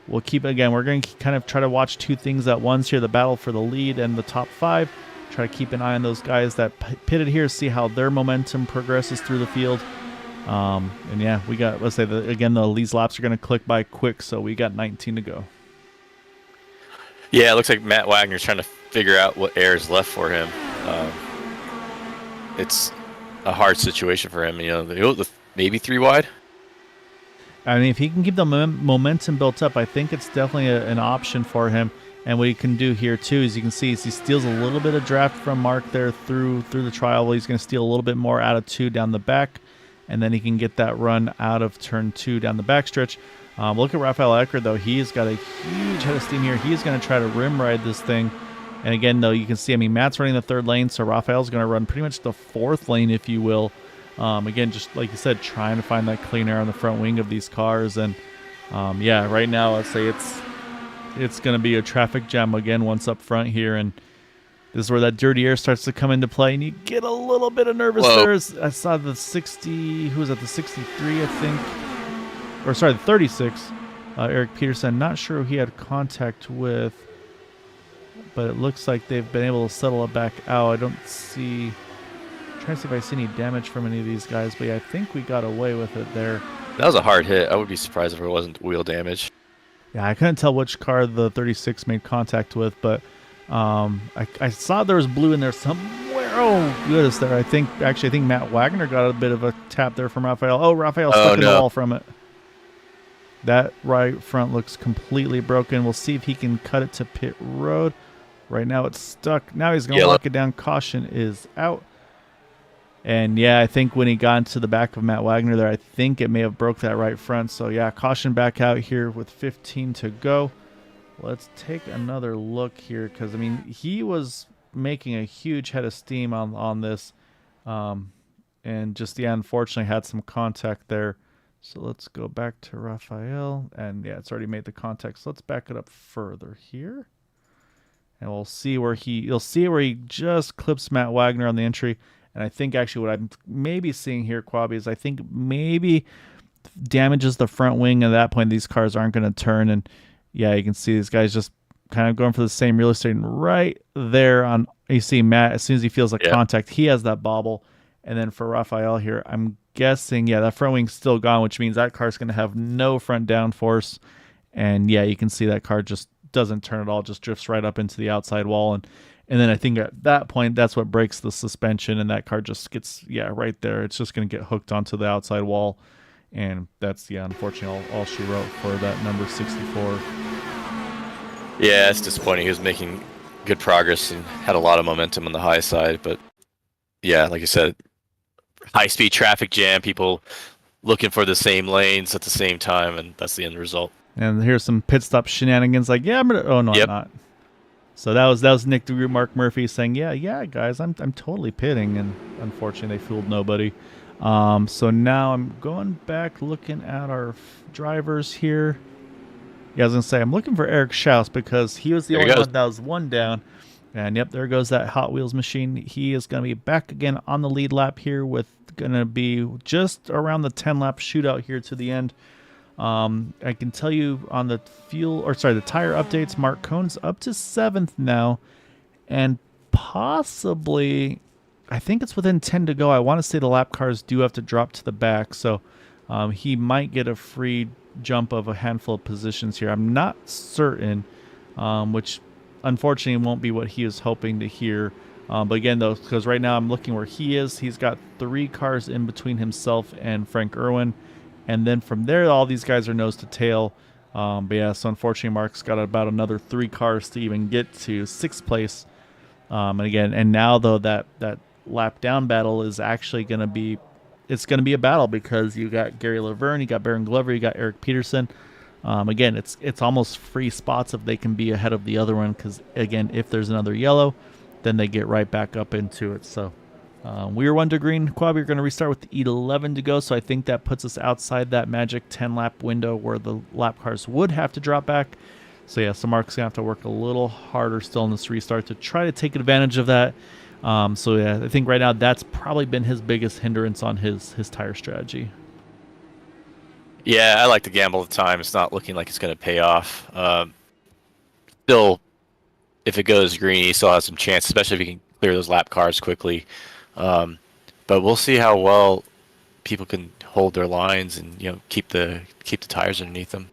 S1: we'll keep, again, we're going to kind of try to watch two things at once here, the battle for the lead and the top five. Try to keep an eye on those guys that pitted here, see how their momentum progresses through the field. And yeah, we got, let's say, these laps are going to click by quick, so we got 19 to go.
S2: Yeah, it looks like Matt Wagner's trying to figure out what air is left for him. It's a hard situation for him. Maybe 3 wide.
S1: I mean, if he can keep the momentum built up, I think it's definitely an option for him. And what he can do here, too, as you can see, is he steals a little bit of draft from Mark there through the trial. He's going to steal a little bit more out of 2 down the back, and then he can get that run out of turn 2 down the backstretch. Look at Rafael Eckert, though. He's got a huge head of steam here. He's going to try to rim ride this thing. And again, though, you can see, I mean, Matt's running the 3rd lane, so Rafael's going to run pretty much the 4th lane, if you will. Again, just like you said, trying to find that clean air on the front wing of these cars. And yeah, right now, let's say it's going to be a traffic jam again once up front here. And this is where that dirty air starts to come into play, and you get a little bit of nervous there. I saw the 60, who was at the 63, I think. Or sorry, the 36. Eric Peterson, not sure who he had contact with, but it looks like they've been able to settle it back out. I don't see... I'm trying to see if I see any damage from any of these guys, but yeah, I think we got away with it there.
S2: That was a hard hit. I would be surprised if it wasn't wheel damage.
S1: Yeah, I couldn't tell which car the 36 made contact with, but I saw there was blue in there somewhere. Oh, goodness, there. I think Matt Wagner got a bit of a tap there from Rafael. Oh, Rafael stuck in the wall from it. That right front looks completely broken. We'll see if he can cut it to pit road. Right now it's stuck. Now he's going to lock it down. Caution is out. And yeah, I think when he got into the back of Matt Wagner there, I think it may have broke that right front. So yeah, caution back out here with 15 to go. Let's take another look here because, I mean, he was making a huge head of steam on this. And just, yeah, unfortunately had some contact there. So let's go back to Rafael. And yeah, it's already made the contact. So let's back it up further here. And we'll see where you'll see where he just clips Matt Wagner on the entry. And I think actually what I'm maybe seeing here, Quabi, is I think maybe damages the front wing. At that point, these cars aren't going to turn. And yeah, you can see these guys just kind of going for the same real estate. And right there on, you see Matt, as soon as he feels like contact, he has that bobble. And then for Rafael here, I'm guessing, yeah, that front wing's still gone, which means that car's going to have no front downforce. And yeah, you can see that car just doesn't turn at all, just drifts right up into the outside wall. And then I think at that point, that's what breaks the suspension, and that car just gets, right there. It's just going to get hooked onto the outside wall. And that's, unfortunately, all she wrote for that number 64.
S2: Yeah, it's disappointing. He was making good progress and had a lot of momentum on the high side. But yeah, like I said, high-speed traffic jam, people looking for the same lanes at the same time, and that's the end result.
S1: And here's some pit stop shenanigans like, I'm going to... Oh, no, I'm not. So that was Nick DeGroot, Mark Murphy saying, yeah, guys, I'm totally pitting, and unfortunately they fooled nobody. So now I'm going back looking at our drivers here. Yeah, I was gonna say I'm looking for Eric Schaus because he was the
S2: There he
S1: only
S2: goes.
S1: one that was one down. And yep, there goes that Hot Wheels machine. He is gonna be back again on the lead lap here with gonna be just around the 10 lap shootout here to the end. I can tell you on the the tire updates, Mark Cohn's up to 7th now, and possibly, I think it's within 10 to go. I want to say the lap cars do have to drop to the back, so he might get a free jump of a handful of positions here. I'm not certain, which unfortunately won't be what he is hoping to hear. But again, though, because right now I'm looking where he is, he's got 3 cars in between himself and Frank Irwin. And then from there, all these guys are nose to tail. But yeah, so unfortunately, Mark's got about another 3 cars to even get to 6th place. And now though that lap down battle is actually going to be, it's going to be a battle because you got Gary Laverne, you got Baron Glover, you got Eric Peterson. Again, it's almost free spots if they can be ahead of the other one because again, if there's another yellow, then they get right back up into it. So. We are 1 to green. Quab, we're going to restart with 11 to go, so I think that puts us outside that magic 10-lap window where the lap cars would have to drop back. So yeah, so Mark's going to have to work a little harder still in this restart to try to take advantage of that. So yeah, I think right now that's probably been his biggest hindrance on his tire strategy.
S2: Yeah, I like to gamble the time. It's not looking like it's going to pay off. Still, if it goes green, he still has some chance, especially if he can clear those lap cars quickly. But we'll see how well people can hold their lines and keep the tires underneath them.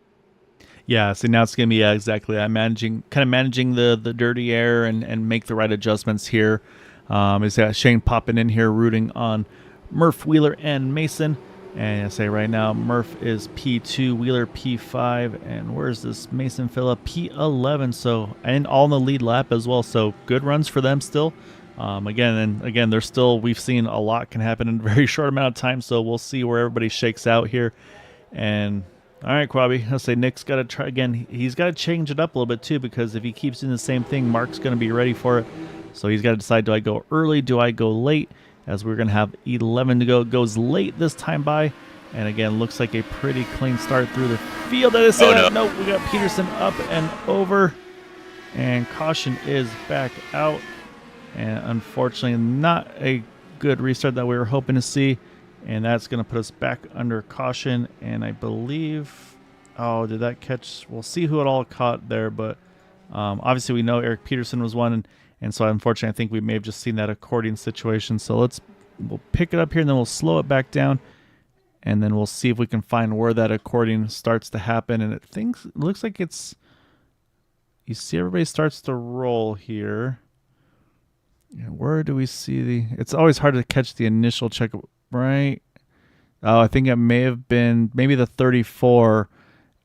S1: Yeah, so now it's gonna be exactly that, managing the dirty air and make the right adjustments here. Is that Shane popping in here rooting on Murph, Wheeler, and Mason. And I say right now Murph is P2, Wheeler P5, and where's this Mason Phillip P11? So and all in the lead lap as well. So good runs for them still. Again, they're still, we've seen a lot can happen in a very short amount of time, so we'll see where everybody shakes out here. And all right, Quabi, I'll say Nick's got to try again. He's got to change it up a little bit too, because if he keeps doing the same thing, Mark's going to be ready for it. So he's got to decide, do I go early? Do I go late? As we're going to have 11 to go. It goes late this time by. And again, looks like a pretty clean start through the field. No, we got Peterson up and over. And caution is back out. And unfortunately, not a good restart that we were hoping to see. And that's going to put us back under caution. And I believe... Oh, did that catch... We'll see who it all caught there. But obviously, we know Eric Peterson was one. And so, unfortunately, I think we may have just seen that accordion situation. So we'll pick it up here, and then we'll slow it back down. And then we'll see if we can find where that accordion starts to happen. And it looks like it's... You see everybody starts to roll here. Yeah, where do we see the... It's always hard to catch the initial check, right? Oh, I think it may have been maybe the 34,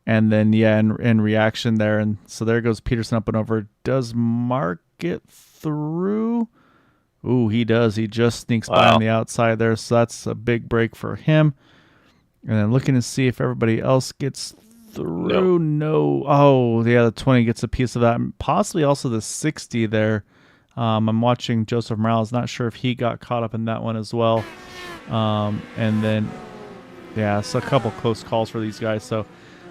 S1: and then, yeah, in reaction there. And so there goes Peterson up and over. Does Mark get through? Ooh, he does. He just sneaks by on the outside there, so that's a big break for him. And then looking to see if everybody else gets through. No. Oh, yeah, the 20 gets a piece of that. Possibly also the 60 there. I'm watching Joseph Morales. Not sure if he got caught up in that one as well. And then, yeah, so a couple close calls for these guys. So,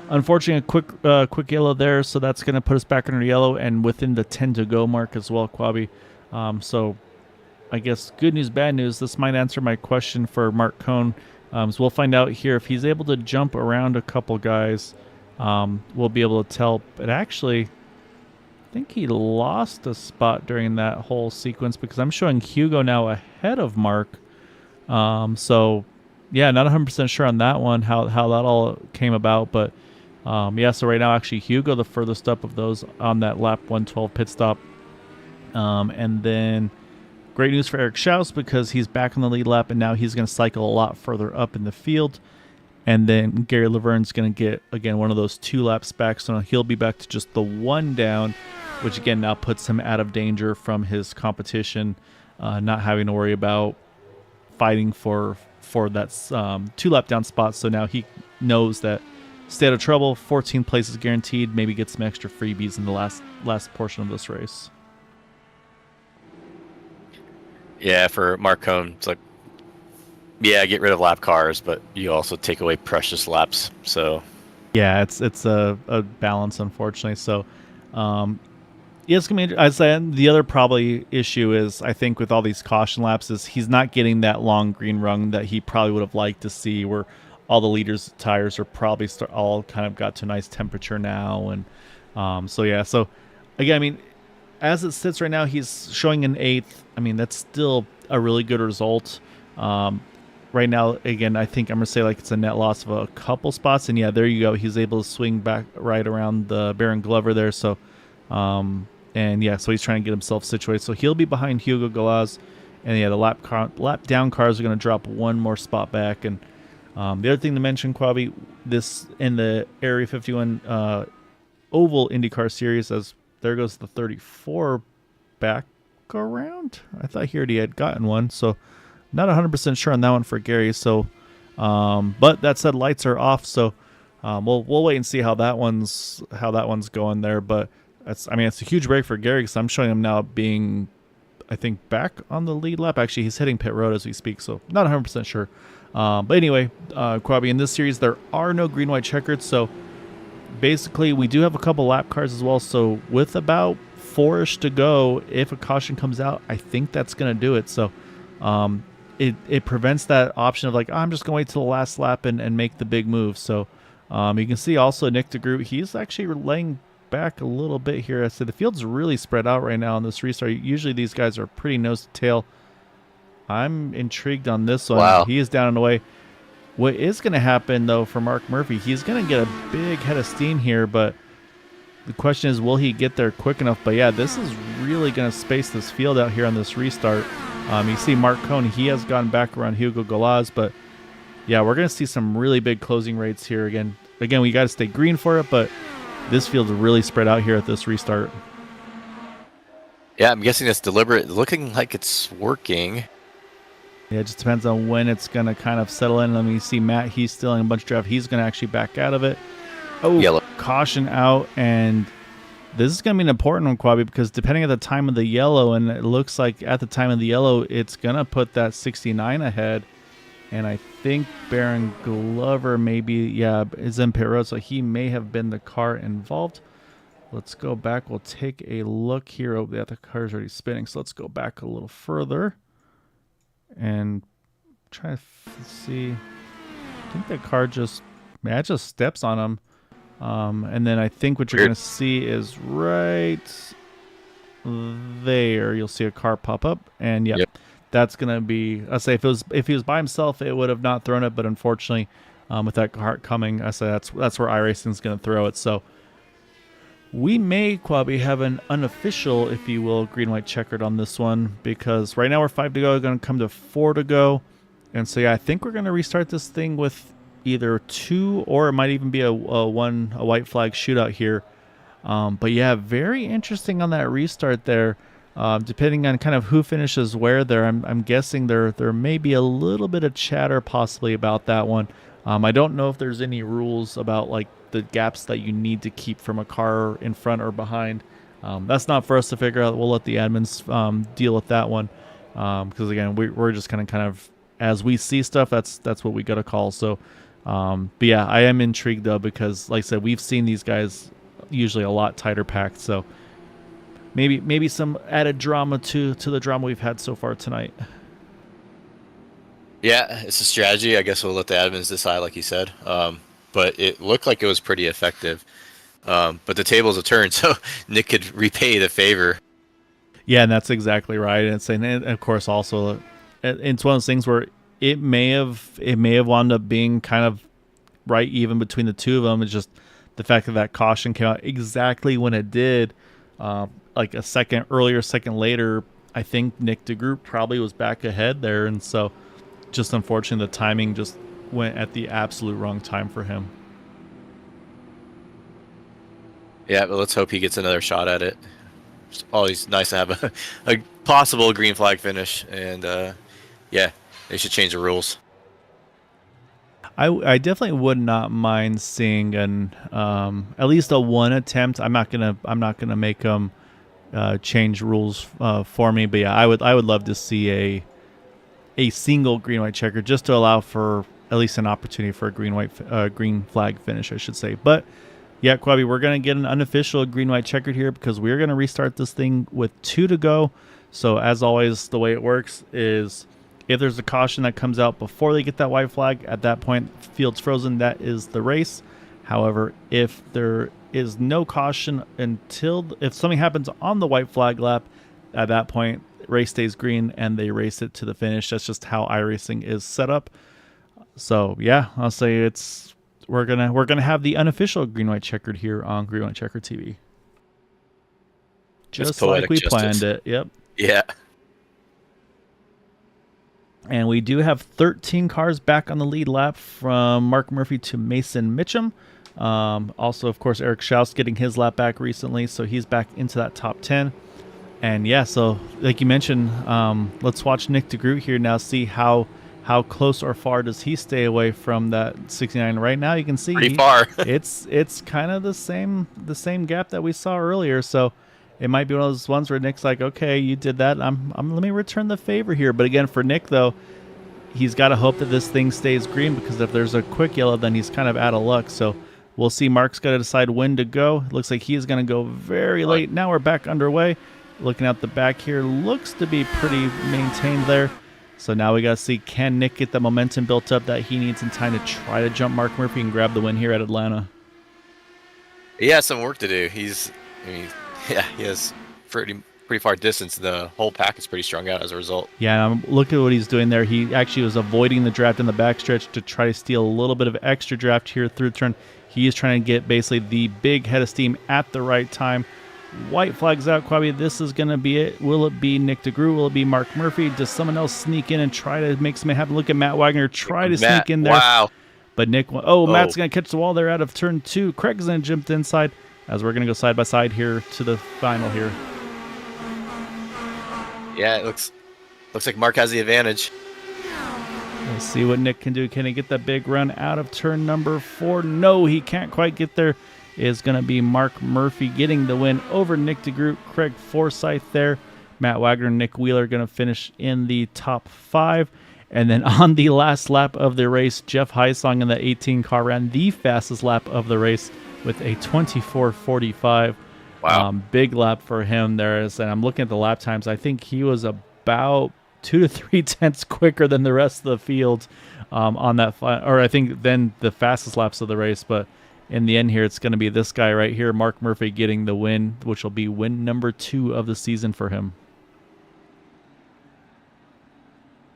S1: unfortunately, a quick yellow there. So that's going to put us back under yellow and within the 10 to go mark as well, Quabi. So, I guess good news, bad news. This might answer my question for Mark Cohn. So we'll find out here if he's able to jump around a couple guys. We'll be able to tell. But actually, I think he lost a spot during that whole sequence because I'm showing Hugo now ahead of Mark. So, yeah, not 100% sure on that one, how that all came about. But, yeah, so right now, actually, Hugo the furthest up of those on that lap 112 pit stop. And then great news for Eric Schaus because he's back on the lead lap, and now he's going to cycle a lot further up in the field. And then Gary Laverne's going to get, again, one of those 2 laps back. So he'll be back to just the 1 down, which, again, now puts him out of danger from his competition, not having to worry about fighting for that 2 lap down spot. So now he knows that stay out of trouble. 14th place is guaranteed. Maybe get some extra freebies in the last portion of this race.
S2: Yeah, for Mark Cohn, it's like, yeah, get rid of lap cars, but you also take away precious laps. So
S1: yeah, it's a balance, unfortunately. So yeah, it's gonna be. I'd say the other probably issue is, I think, with all these caution laps, is he's not getting that long green run that he probably would have liked to see, where all the leaders' tires are probably all kind of got to a nice temperature now. And so yeah, so again, I mean, as it sits right now, he's showing an 8th. I mean, that's still a really good result. Right now, again, I think I'm going to say like it's a net loss of a couple spots. And yeah, there you go. He's able to swing back right around the Baron Glover there. So, and yeah, so he's trying to get himself situated. So he'll be behind Hugo Galaz. And yeah, the lap down cars are going to drop one more spot back. And the other thing to mention, Quabi, this in the Area 51 Oval IndyCar Series, as there goes the 34 back around. I thought he already had gotten one. So not 100% sure on that one for Gary. So, but that said, lights are off. So we'll wait and see how that one's going there. But it's a huge break for Gary, because I'm showing him now being, I think, back on the lead lap. Actually, he's hitting pit road as we speak. So not 100% sure. But anyway, Quabi, in this series there are no green white checkered. So basically, we do have a couple lap cars as well. So with about 4-ish to go, if a caution comes out, I think that's going to do it. So it prevents that option of like, I'm just going to wait till the last lap and make the big move. So you can see also Nick DeGroot, he's actually laying back a little bit here. I said the field's really spread out right now on this restart. Usually these guys are pretty nose to tail. I'm intrigued on this one.
S2: Wow.
S1: He is down and away. What is going to happen, though, for Mark Murphy, he's going to get a big head of steam here, but the question is, will he get there quick enough? But yeah, this is really going to space this field out here on this restart. You see Mark Cohn, he has gone back around Hugo Galaz, but yeah, we're going to see some really big closing rates here. Again, we got to stay green for it, but this field's really spread out here at this restart.
S2: yeah, I'm guessing it's deliberate. Looking like it's working.
S1: Yeah, it just depends on when it's going to kind of settle in. Let me see Matt. He's still in a bunch of draft. He's going to actually back out of it. Oh,
S2: Yellow.
S1: Caution out. And this is going to be an important one, Quabi, because depending at the time of the yellow, and it looks like at the time of the yellow, it's going to put that 69 ahead. And I think Baron Glover maybe, is in pit road, so he may have been the car involved. Let's go back. We'll take a look here. Oh, the car's already spinning, so let's go back a little further and try to see. I think the car just steps on him. And then I think what you're going to see is right there, you'll see a car pop up. And yep. That's going to be, I say, if he was by himself, it would have not thrown it. But unfortunately, with that car coming, I say that's where iRacing is going to throw it. So we may, Quabi, have an unofficial, if you will, green-white checkered on this one, because right now we're 5 to go, going to come to 4 to go. And so, yeah, I think we're going to restart this thing with either 2, or it might even be a white flag shootout here. But, yeah, very interesting on that restart there. Depending on kind of who finishes where there, I'm guessing there may be a little bit of chatter possibly about that one. I don't know if there's any rules about, like, the gaps that you need to keep from a car in front or behind. That's not for us to figure out. We'll let the admins deal with that one, because again, we're just kind of as we see stuff, that's what we got to call. So, but yeah, I am intrigued though, because like I said, we've seen these guys usually a lot tighter packed. So maybe some added drama to the drama we've had so far tonight.
S2: Yeah, it's a strategy. I guess we'll let the admins decide, like you said. But it looked like it was pretty effective. But the tables have turned, so Nick could repay the favor.
S1: Yeah, and that's exactly right. And of course, also, it's one of those things where it may have wound up being kind of right even between the two of them. It's just the fact that caution came out exactly when it did, like a second earlier, second later. I think Nick DeGroot probably was back ahead there, and so just unfortunately the timing just went at the absolute wrong time for him.
S2: Yeah, but let's hope he gets another shot at it. It's always nice to have a possible green flag finish, and yeah, they should change the rules.
S1: I definitely would not mind seeing an at least a one attempt. I'm not gonna make them change rules for me, but yeah, I would love to see a single green white checker just to allow for at least an opportunity for a green flag finish, I should say. But yeah, Quabi, we're gonna get an unofficial green white checkered here because we're gonna restart this thing with 2 to go. So as always, the way it works is if there's a caution that comes out before they get that white flag, at that point, field's frozen. That is the race. However, if there is no caution if something happens on the white flag lap, at that point, race stays green and they race it to the finish. That's just how iRacing is set up. So yeah, I'll say we're gonna have the unofficial green white checkered here on Green White Checker TV. Just like we planned it. Yep.
S2: Yeah.
S1: And we do have 13 cars back on the lead lap from Mark Murphy to Mason Mitchum. Also, of course, Eric Schaus getting his lap back recently, so he's back into that top 10. And yeah, so like you mentioned, let's watch Nick DeGroot here now, see how close or far does he stay away from that 69. Right now, you can see
S2: pretty far.
S1: it's kind of the same gap that we saw earlier. So it might be one of those ones where Nick's like, okay, you did that. Let me return the favor here. But again, for Nick though, he's got to hope that this thing stays green, because if there's a quick yellow, then he's kind of out of luck. So we'll see. Mark's got to decide when to go. Looks like he's going to go very late. Now we're back underway. Looking at the back here, looks to be pretty maintained there. So now we got to see, can Nick get the momentum built up that he needs in time to try to jump Mark Murphy and grab the win here at Atlanta?
S2: He has some work to do. He has pretty far distance. The whole pack is pretty strung out as a result.
S1: Yeah, look at what he's doing there. He actually was avoiding the draft in the backstretch to try to steal a little bit of extra draft here through the turn. He is trying to get basically the big head of steam at the right time. White flags out, Quabi. This is going to be it. Will it be Nick DeGroot? Will it be Mark Murphy? Does someone else sneak in and try to make something happen? Look at Matt Wagner try to sneak in there.
S2: Wow.
S1: But Matt's going to catch the wall there out of turn 2. Craig's going to jump inside as we're going to go side by side here to the final here.
S2: Yeah, it looks like Mark has the advantage.
S1: We'll see what Nick can do. Can he get that big run out of turn number 4? No, he can't quite get there. Is going to be Mark Murphy getting the win over Nick DeGroot. Craig Forsyth there. Matt Wagner and Nick Wheeler going to finish in the top 5. And then on the last lap of the race, Jeff Heisong in the 18 car ran the fastest lap of the race with a 24:45.
S2: Wow.
S1: Big lap for him there. And I'm looking at the lap times. I think he was about 2 to 3 tenths quicker than the rest of the field on that. Or I think then the fastest laps of the race. But in the end here, it's going to be this guy right here, Mark Murphy, getting the win, which will be win number 2 of the season for him.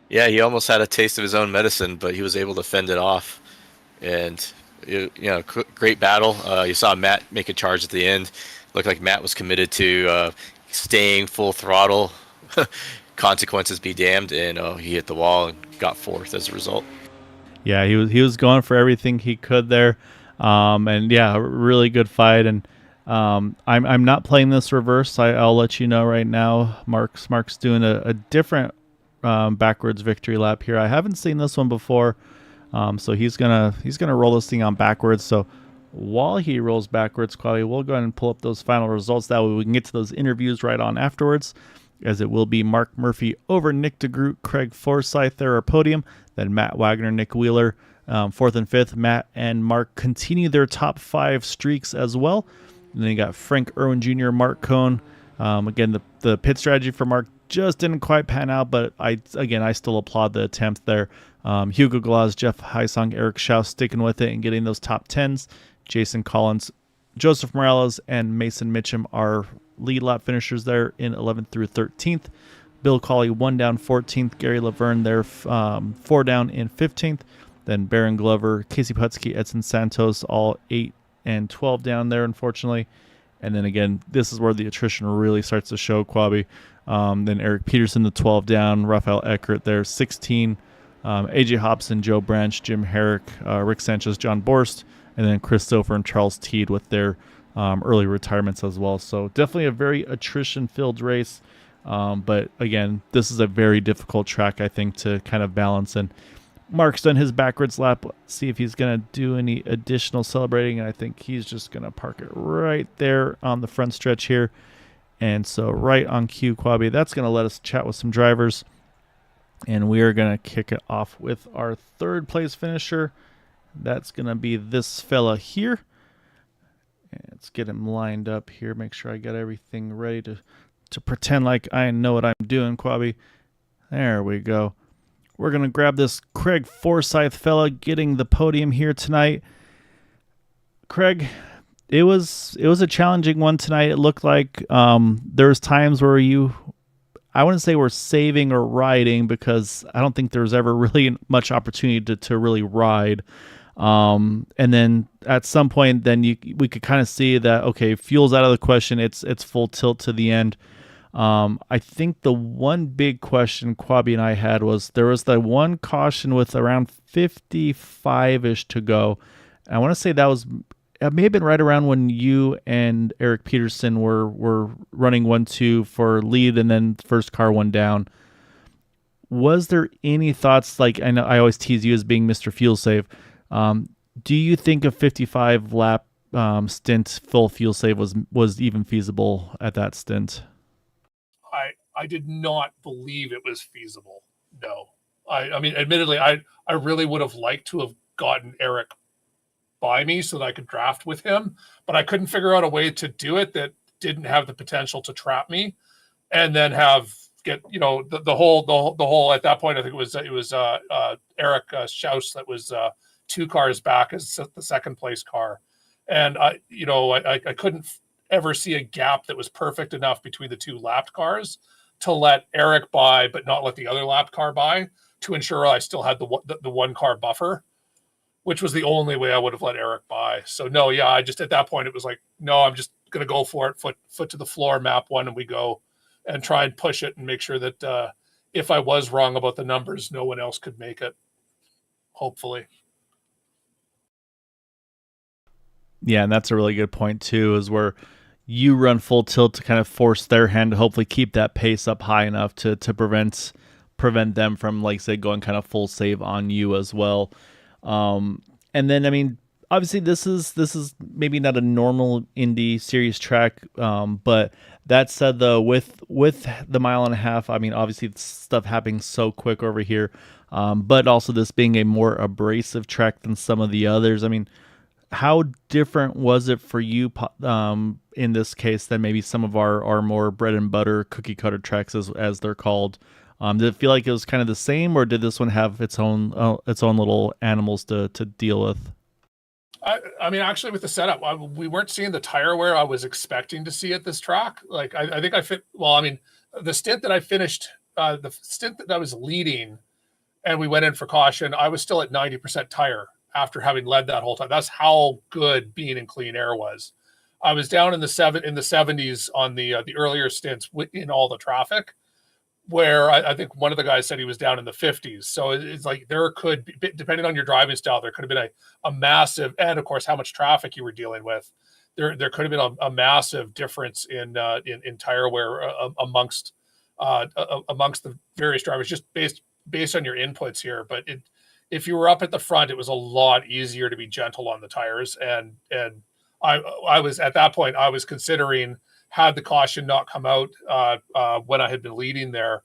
S2: Yeah, he almost had a taste of his own medicine, but he was able to fend it off. And, great battle. You saw Matt make a charge at the end. Looked like Matt was committed to staying full throttle. Consequences be damned. And he hit the wall and got 4th as a result.
S1: Yeah, he was going for everything he could there. And yeah, really good fight. And I'm not playing this reverse. I'll let you know right now. Mark's doing a different backwards victory lap here. I haven't seen this one before, so he's gonna roll this thing on backwards. So while he rolls backwards, Quali, we'll go ahead and pull up those final results. That way we can get to those interviews right on afterwards, as it will be Mark Murphy over Nick DeGroot, Craig Forsyth there, our podium. Then Matt Wagner, Nick Wheeler, 4th and 5th. Matt and Mark continue their top 5 streaks as well. And then you got Frank Irwin Jr., Mark Cohn. Again, the pit strategy for Mark just didn't quite pan out, but I still applaud the attempt there. Hugo Glaz, Jeff Heisong, Eric Schaus sticking with it and getting those top 10s. Jason Collins, Joseph Morales, and Mason Mitchum are lead lap finishers there in 11th through 13th. Bill Cawley 1 down 14th. Gary Laverne there 4 down in 15th. Then Baron Glover, Casey Putsky, Edson Santos all 8 and 12 down there, unfortunately. And then again, this is where the attrition really starts to show, Quabi. Then Eric Peterson, the 12 down. Rafael Eckert there, 16. AJ Hobson, Joe Branch, Jim Herrick, Rick Sanchez, John Borst, and then Chris Sofer and Charles Teed with their early retirements as well. So definitely a very attrition-filled race. But again, this is a very difficult track, I think, to kind of balance. And Mark's done his backwards lap. Let's see if he's going to do any additional celebrating. I think he's just going to park it right there on the front stretch here. And so right on cue, Quabi, that's going to let us chat with some drivers. And we are going to kick it off with our third place finisher. That's going to be this fella here. And let's get him lined up here. Make sure I got everything ready to pretend like I know what I'm doing, Quabi. There we go. We're going to grab this Craig Forsyth fella getting the podium here tonight. Craig, it was a challenging one tonight. It looked like there was times where I wouldn't say we're saving or riding, because I don't think there was ever really much opportunity to really ride. And then at some point, then we could kind of see that, okay, fuel's out of the question. It's full tilt to the end. I think the one big question Quabi and I had was there was the one caution with around 55-ish to go. I want to say it may have been right around when you and Eric Peterson were running 1-2 for lead, and then first car one down. Was there any thoughts, like, I know I always tease you as being Mr. Fuel Save. Do you think a 55 lap stint full fuel save was even feasible at that stint?
S4: I did not believe it was feasible. No. I mean, admittedly, I really would have liked to have gotten Eric by me so that I could draft with him, but I couldn't figure out a way to do it that didn't have the potential to trap me, and then get the whole at that point. I think it was Eric Schaus that was 2 cars back as the second place car, and I couldn't ever see a gap that was perfect enough between the 2 lapped cars to let Eric by, but not let the other lapped car by, to ensure I still had the 1 car buffer, which was the only way I would have let Eric by. So no, yeah, I just, at that point, it was like, no, I'm just going to go for it, foot to the floor, map 1, and we go and try and push it and make sure that if I was wrong about the numbers, no one else could make it, hopefully.
S1: Yeah, and that's a really good point too, is where you run full tilt to kind of force their hand to hopefully keep that pace up high enough to prevent them from, like, say, going kind of full save on you as well. And then, I mean, obviously this is maybe not a normal Indy series track, but that said, though, with the mile and a half, I mean, obviously stuff happening so quick over here, but also this being a more abrasive track than some of the others. I mean, how different was it for you in this case than maybe some of our more bread and butter cookie cutter tracks as they're called? Did it feel like it was kind of the same, or did this one have its own little animals to deal with?
S4: I mean, actually, with the setup, we weren't seeing the tire wear I was expecting to see at this track. Like, I think the stint that I finished, the stint that I was leading, and we went in for caution, I was still at 90% tire after having led that whole time. That's how good being in clean air was. I was down in the 70s on the earlier stints in all the traffic, where I think one of the guys said he was down in the 50s. So it's like there could be, depending on your driving style, there could have been a massive, and of course how much traffic you were dealing with. There could have been a massive difference in tire wear amongst the various drivers, just based on your inputs here. But if you were up at the front, it was a lot easier to be gentle on the tires. And I was, at that point, I was considering, had the caution not come out when I had been leading there,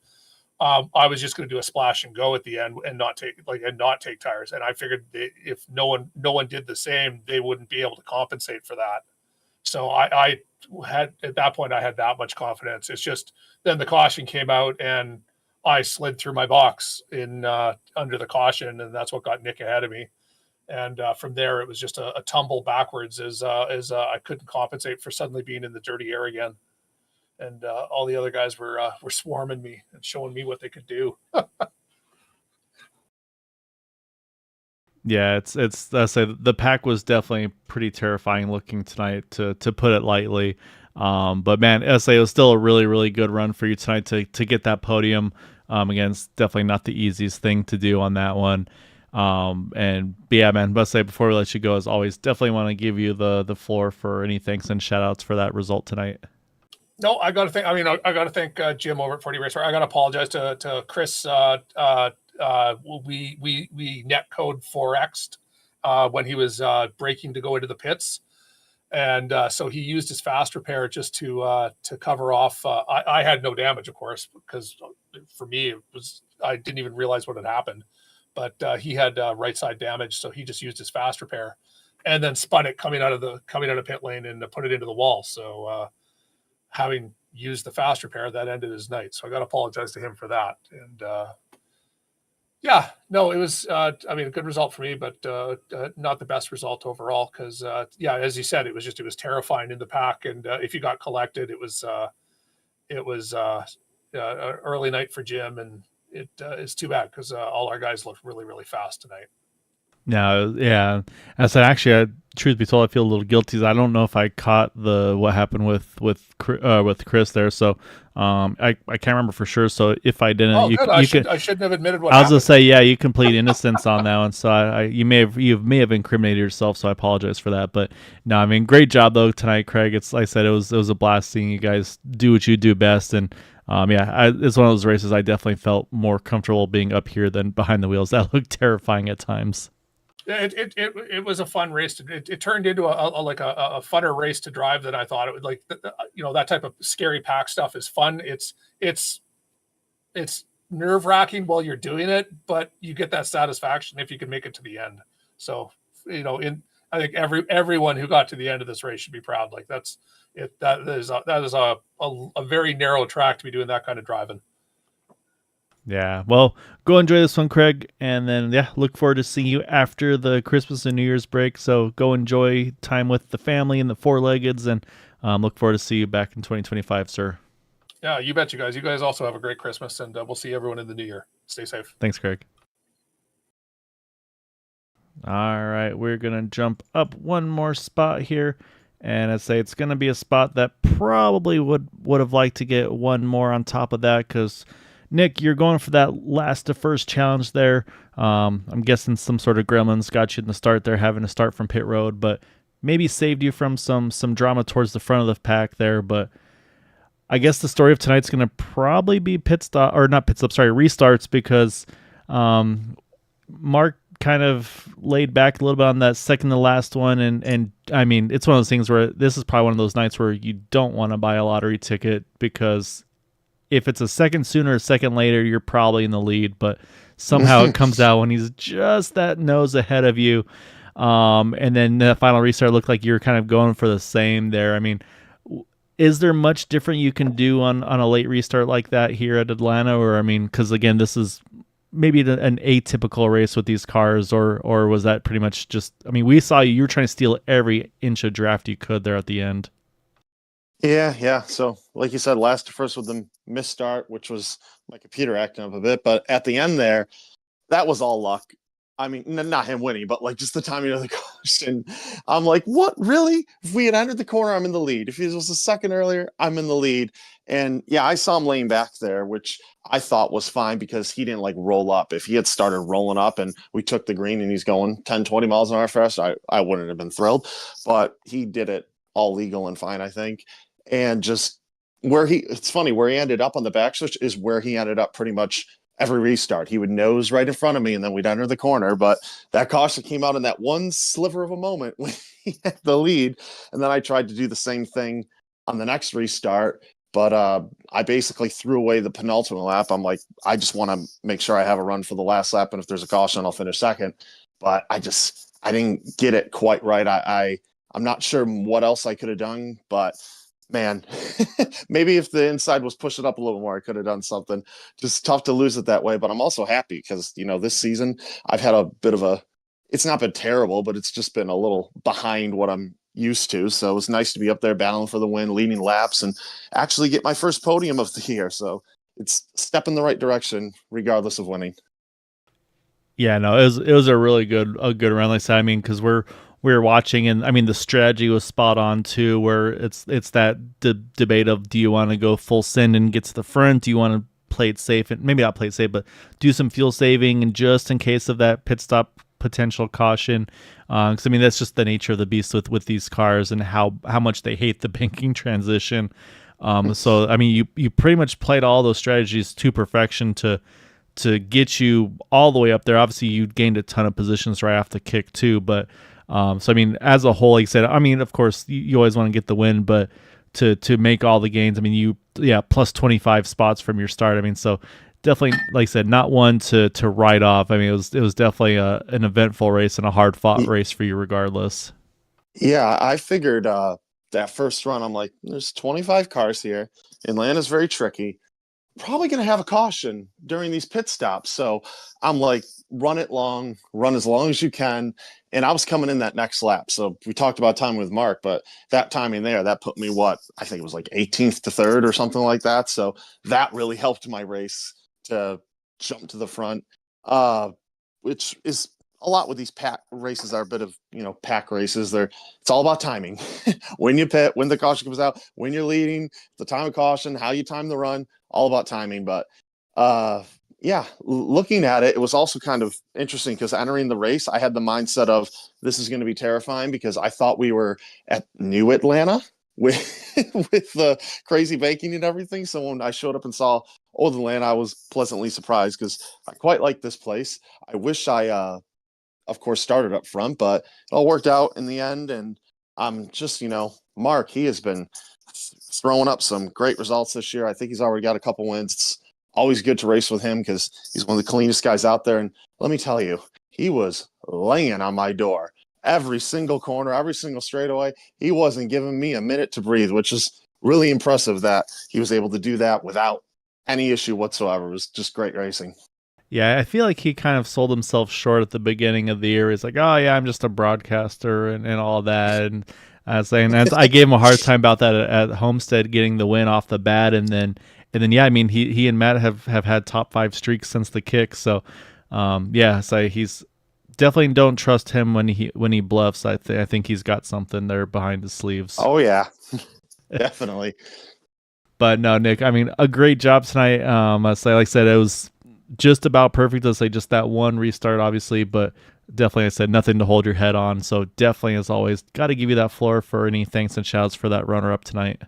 S4: I was just going to do a splash and go at the end and not take tires. And I figured if no one did the same, they wouldn't be able to compensate for that. So I had, at that point, I had that much confidence. It's just then the caution came out and I slid through my box under the caution, and that's what got Nick ahead of me. And from there, it was just a tumble backwards as I couldn't compensate for suddenly being in the dirty air again. And all the other guys were swarming me and showing me what they could do.
S1: Yeah, it's I say the pack was definitely pretty terrifying looking tonight, to put it lightly. But man, I say it was still a really, really good run for you tonight to get that podium. Again, it's definitely not the easiest thing to do on that one. But yeah, man, but say before we let you go, as always, definitely want to give you the floor for any thanks and shout outs for that result tonight.
S4: No, I got to thank Jim over at 40 Race. I got to apologize to Chris we net code 4x'd when he was braking to go into the pits. And so he used his fast repair just to cover off. I had no damage, of course, because for me it was, I didn't even realize what had happened. But he had right side damage, so he just used his fast repair, and then spun it coming out of pit lane and put it into the wall. So having used the fast repair, that ended his night. So I got to apologize to him for that. And yeah, no, it was, I mean, a good result for me, but not the best result overall. Cause yeah, as you said, it was terrifying in the pack. And if you got collected, it was early night for Jim, and it's too bad because all our guys looked really, really fast tonight.
S1: No, yeah. I said actually, truth be told, I feel a little guilty. I don't know if I caught what happened with Chris there, so I can't remember for sure. So if I didn't,
S4: I shouldn't have admitted what
S1: I was
S4: happened.
S1: gonna say, yeah, you can plead innocence on that one. So you may have incriminated yourself. So I apologize for that. But no, I mean, great job though tonight, Craig. It's like I said, it was a blast seeing you guys do what you do best. And yeah, it's one of those races I definitely felt more comfortable being up here than behind the wheels. That looked terrifying at times.
S4: It was a fun race. It turned into a funner race to drive than I thought it would. Like, that type of scary pack stuff is fun. It's nerve wracking while you're doing it, but you get that satisfaction if you can make it to the end. So, I think everyone who got to the end of this race should be proud. Like that is a very narrow track to be doing that kind of driving.
S1: Yeah, well, go enjoy this one, Craig, and then look forward to seeing you after the Christmas and New Year's break. So go enjoy time with the family and the four-leggeds, and look forward to see you back in 2025, sir.
S4: Yeah, you bet, you guys. You guys also have a great Christmas, and we'll see everyone in the new year. Stay safe.
S1: Thanks, Craig. All right, we're gonna jump up one more spot here, and I'd say it's gonna be a spot that probably would have liked to get one more on top of that, because Nick, you're going for that last to first challenge there. I'm guessing some sort of gremlins got you in the start there, having to start from pit road, but maybe saved you from some drama towards the front of the pack there. But I guess the story of tonight's going to probably be restarts, because Mark kind of laid back a little bit on that second to last one, and I mean, it's one of those things where this is probably one of those nights where you don't want to buy a lottery ticket, because if it's a second sooner or a second later, you're probably in the lead, but somehow it comes out when he's just that nose ahead of you. And then the final restart looked like you're kind of going for the same there. I mean, is there much different you can do on a late restart like that here at Atlanta? Or, I mean, because again, this is maybe an atypical race with these cars, or was that pretty much just, I mean, we saw you were trying to steal every inch of draft you could there at the end.
S5: Yeah. So, like you said, last to first with the misstart, which was my computer acting up a bit. But at the end there, that was all luck. I mean, not him winning, but like just the timing of the caution. I'm like, what? Really? If we had entered the corner, I'm in the lead. If it was a second earlier, I'm in the lead. And yeah, I saw him laying back there, which I thought was fine because he didn't like roll up. If he had started rolling up and we took the green and he's going 10, 20 miles an hour fast, I wouldn't have been thrilled. But he did it all legal and fine, I think. And just it's funny, where he ended up on the back switch is where he ended up pretty much every restart. He would nose right in front of me and then we'd enter the corner. But that caution came out in that one sliver of a moment when he had the lead. And then I tried to do the same thing on the next restart. But I basically threw away the penultimate lap. I'm like, I just want to make sure I have a run for the last lap. And if there's a caution, I'll finish second. But I didn't get it quite right. I'm not sure what else I could have done, but man, maybe if the inside was pushing up a little more, I could have done something. Just tough to lose it that way. But I'm also happy because, this season I've had a bit of it's not been terrible, but it's just been a little behind what I'm used to. So it's nice to be up there battling for the win, leading laps, and actually get my first podium of the year. So it's a step in the right direction, regardless of winning.
S1: Yeah, no, it was a really good run. Like I said, I mean, because we were watching, and I mean the strategy was spot on too. Where it's that debate of, do you want to go full send and get to the front? Do you want to play it safe, and maybe not play it safe, but do some fuel saving, and just in case of that pit stop potential caution? Because I mean that's just the nature of the beast with these cars and how much they hate the banking transition. So I mean you pretty much played all those strategies to perfection to to get you all the way up there. Obviously, you gained a ton of positions right off the kick too, but so I mean, as a whole, like I said, I mean, of course, you always want to get the win, but to make all the gains, I mean, plus 25 spots from your start. I mean, so definitely, like I said, not one to write off. I mean, it was definitely an eventful race and a hard fought race for you, regardless.
S5: Yeah, I figured that first run, I'm like, there's 25 cars here. Atlanta's very tricky. Probably going to have a caution during these pit stops. So I'm like, run it long, run as long as you can. And I was coming in that next lap. So we talked about time with Mark, but that timing there, that put me I think it was like 18th to 3rd or something like that. So that really helped my race to jump to the front, which is a lot with these pack races are a bit of, pack races. It's all about timing. When you pit, when the caution comes out, when you're leading, the time of caution, how you time the run, all about timing. But looking at it, it was also kind of interesting because entering the race, I had the mindset of this is going to be terrifying because I thought we were at New Atlanta with with the crazy baking and everything. So when I showed up and saw Old Atlanta, I was pleasantly surprised because I quite like this place. I wish I of course started up front, but it all worked out in the end. And I'm just, Mark, he has been throwing up some great results this year. I think he's already got a couple wins. It's always good to race with him because he's one of the cleanest guys out there. And let me tell you, he was laying on my door every single corner, every single straightaway. He wasn't giving me a minute to breathe, which is really impressive that he was able to do that without any issue whatsoever. It was just great racing.
S1: Yeah, I feel like he kind of sold himself short at the beginning of the year. He's like, "Oh yeah, I'm just a broadcaster and all that." And I gave him a hard time about that at Homestead, getting the win off the bat, and then yeah, I mean, he and Matt have had top 5 streaks since the kick. So so he's definitely, don't trust him when he bluffs. I think he's got something there behind his sleeves.
S5: Oh yeah, definitely.
S1: But no, Nick, I mean, a great job tonight. Like I said, it was just about perfect. To say just that one restart, obviously, but definitely, I said, nothing to hold your head on. So definitely, as always, got to give you that floor for any thanks and shouts for that runner up tonight.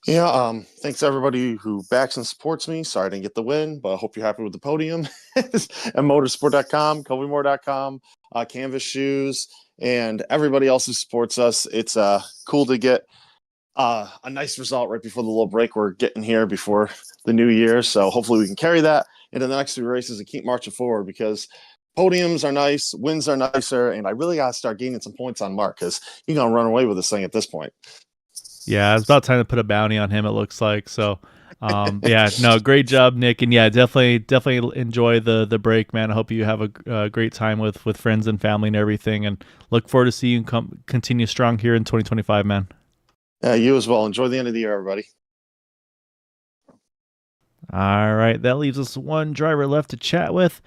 S5: Yeah, thanks everybody who backs and supports me. Sorry I didn't get the win, but I hope you're happy with the podium. And motorsport.com, Covymore.com, Canvas Shoes, and everybody else who supports us. It's cool to get a nice result right before the little break we're getting here before the new year. So hopefully we can carry that into the next 3 races and keep marching forward because podiums are nice, wins are nicer, and I really got to start gaining some points on Mark because he's going to run away with this thing at this point.
S1: Yeah, it's about time to put a bounty on him, it looks like. So, great job, Nick. And yeah, definitely enjoy the break, man. I hope you have a great time with friends and family and everything. And look forward to seeing you continue strong here in 2025, man.
S5: You as well. Enjoy the end of the year, everybody.
S1: All right, that leaves us one driver left to chat with,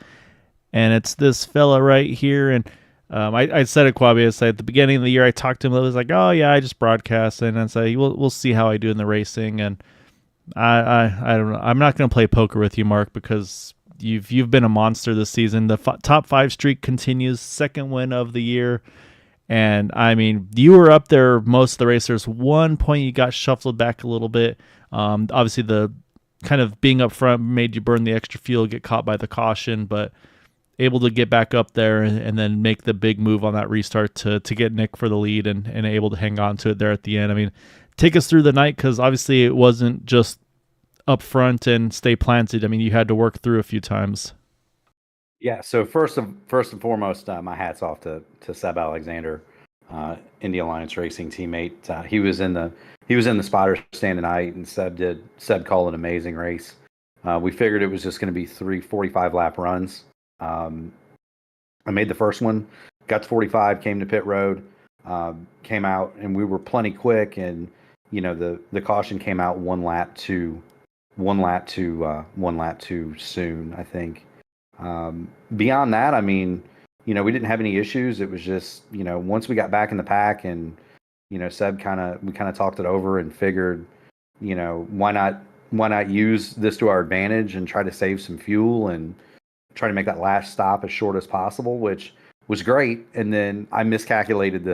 S1: and it's this fella right here. And I said it, Quabi. I said at the beginning of the year, I talked to him. It was like, "Oh yeah, I just broadcast," and I said, "We'll see how I do in the racing." And I don't know. I'm not going to play poker with you, Mark, because you've been a monster this season. The top 5 streak continues, 2nd win of the year. And I mean, you were up there most of the racers. One point you got shuffled back a little bit. Obviously, the kind of being up front made you burn the extra fuel, get caught by the caution, but able to get back up there and then make the big move on that restart to get Nick for the lead and able to hang on to it there at the end. I mean, take us through the night because obviously it wasn't just up front and stay planted. I mean, you had to work through a few times.
S6: Yeah, so first and foremost, my hat's off to Seb Alexander, Indy Alliance Racing teammate. He was in the spotter stand tonight, and Seb called an amazing race. We figured it was just going to be 3 45 lap runs. I made the first one, got to 45, came to pit road, came out, and we were plenty quick. And the caution came out one lap too soon, I think. Beyond that, I mean, we didn't have any issues. It was just, once we got back in the pack and, Seb we kind of talked it over and figured, why not use this to our advantage and try to save some fuel and try to make that last stop as short as possible, which was great. And then I miscalculated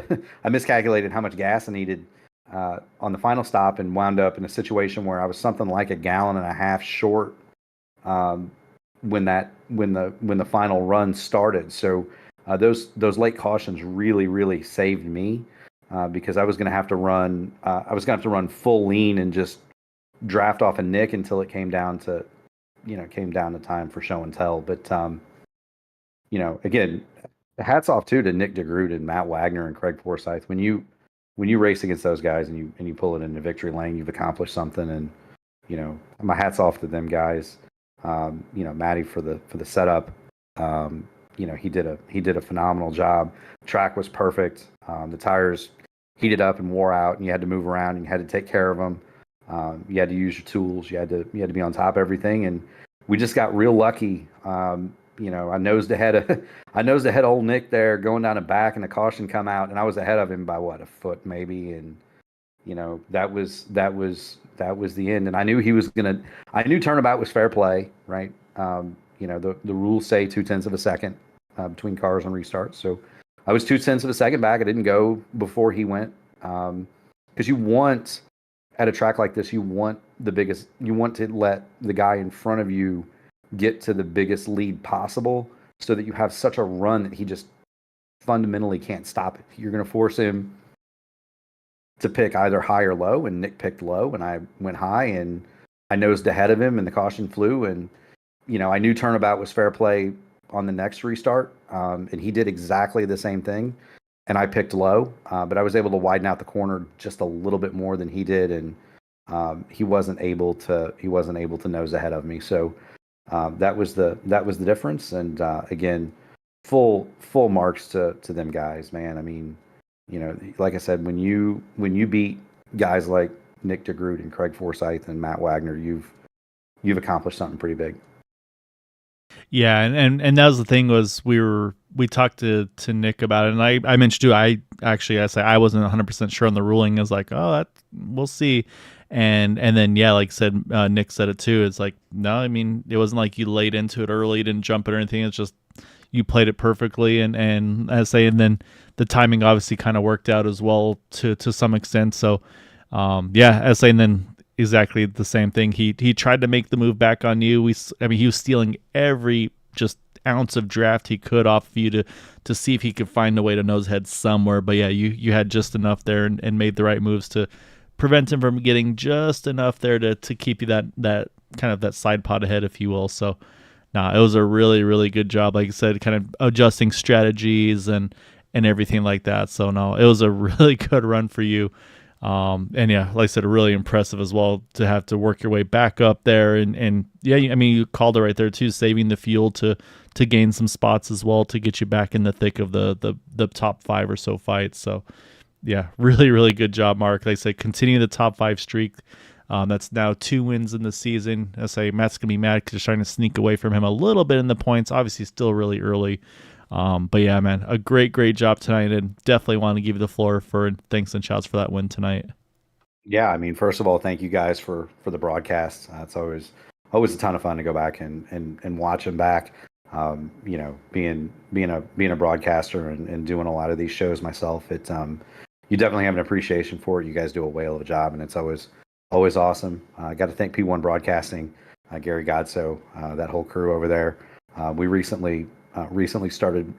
S6: how much gas I needed on the final stop and wound up in a situation where I was something like 1.5 gallons short when the final run started. So those late cautions really saved me because I was going to have to run full lean and just draft off a Nick until it came down to time for show and tell. But again, hats off too to Nick DeGroot and Matt Wagner and Craig Forsyth. When you race against those guys and you pull it into victory lane, you've accomplished something. And my hats off to them guys. Matty for the setup. He did a phenomenal job. Track was perfect. The tires heated up and wore out, and you had to move around and you had to take care of them. You had to use your tools. You had to be on top of everything, and we just got real lucky. I nosed ahead of old Nick there going down the back, and the caution come out, and I was ahead of him by a foot maybe, and that was the end. And I knew I knew turnabout was fair play, right? The rules say 0.2 of a second between cars on restart. So I was 0.2 of a second back. I didn't go before he went. Because you want, at a track like this, you want to let the guy in front of you get to the biggest lead possible so that you have such a run that he just fundamentally can't stop it. You're going to force him to pick either high or low, and Nick picked low, and I went high, and I nosed ahead of him, and the caution flew, and I knew turnabout was fair play on the next restart, and he did exactly the same thing, and I picked low, but I was able to widen out the corner just a little bit more than he did, and he wasn't able to nose ahead of me. So that was the difference, and again, full marks to them guys, man. I mean, like I said, when you beat guys like Nick DeGroot and Craig Forsyth and Matt Wagner, you've accomplished something pretty big.
S1: Yeah, and that was the thing, was we talked to Nick about it, and I mentioned too, I say I wasn't 100% sure on the ruling. I was like, oh, we'll see. And then, yeah, like I said, Nick said it too. It's like, no, I mean, it wasn't like you laid into it early, didn't jump it or anything. It's just you played it perfectly, and as I say, and then the timing obviously kind of worked out as well to some extent. So, yeah, as I say, and then exactly the same thing. He tried to make the move back on you. He was stealing every just ounce of draft he could off of you to see if he could find a way to nose head somewhere. But yeah, you had just enough there and made the right moves to prevent him from getting just enough there to keep you that kind of that side pod ahead, if you will. So, it was a really, really good job. Like I said, kind of adjusting strategies and everything like that. So no, it was a really good run for you. And yeah, like I said, really impressive as well to have to work your way back up there. And yeah, I mean, you called it right there too, saving the fuel to gain some spots as well to get you back in the thick of the top 5 or so fights. So yeah, really, really good job, Mark. Like I said, continue the top 5 streak. That's now 2 wins in the season. I say Matt's going to be mad because you're trying to sneak away from him a little bit in the points. Obviously, still really early. But yeah, man, a great job tonight, and definitely want to give you the floor for thanks and shouts for that win tonight.
S6: Yeah, I mean, first of all, thank you guys for the broadcast. It's always a ton of fun to go back and watch them back. Being a broadcaster and doing a lot of these shows myself, it's you definitely have an appreciation for it. You guys do a whale of a job, and it's always awesome. I got to thank P1 Broadcasting, Gary Godso, that whole crew over there. We recently started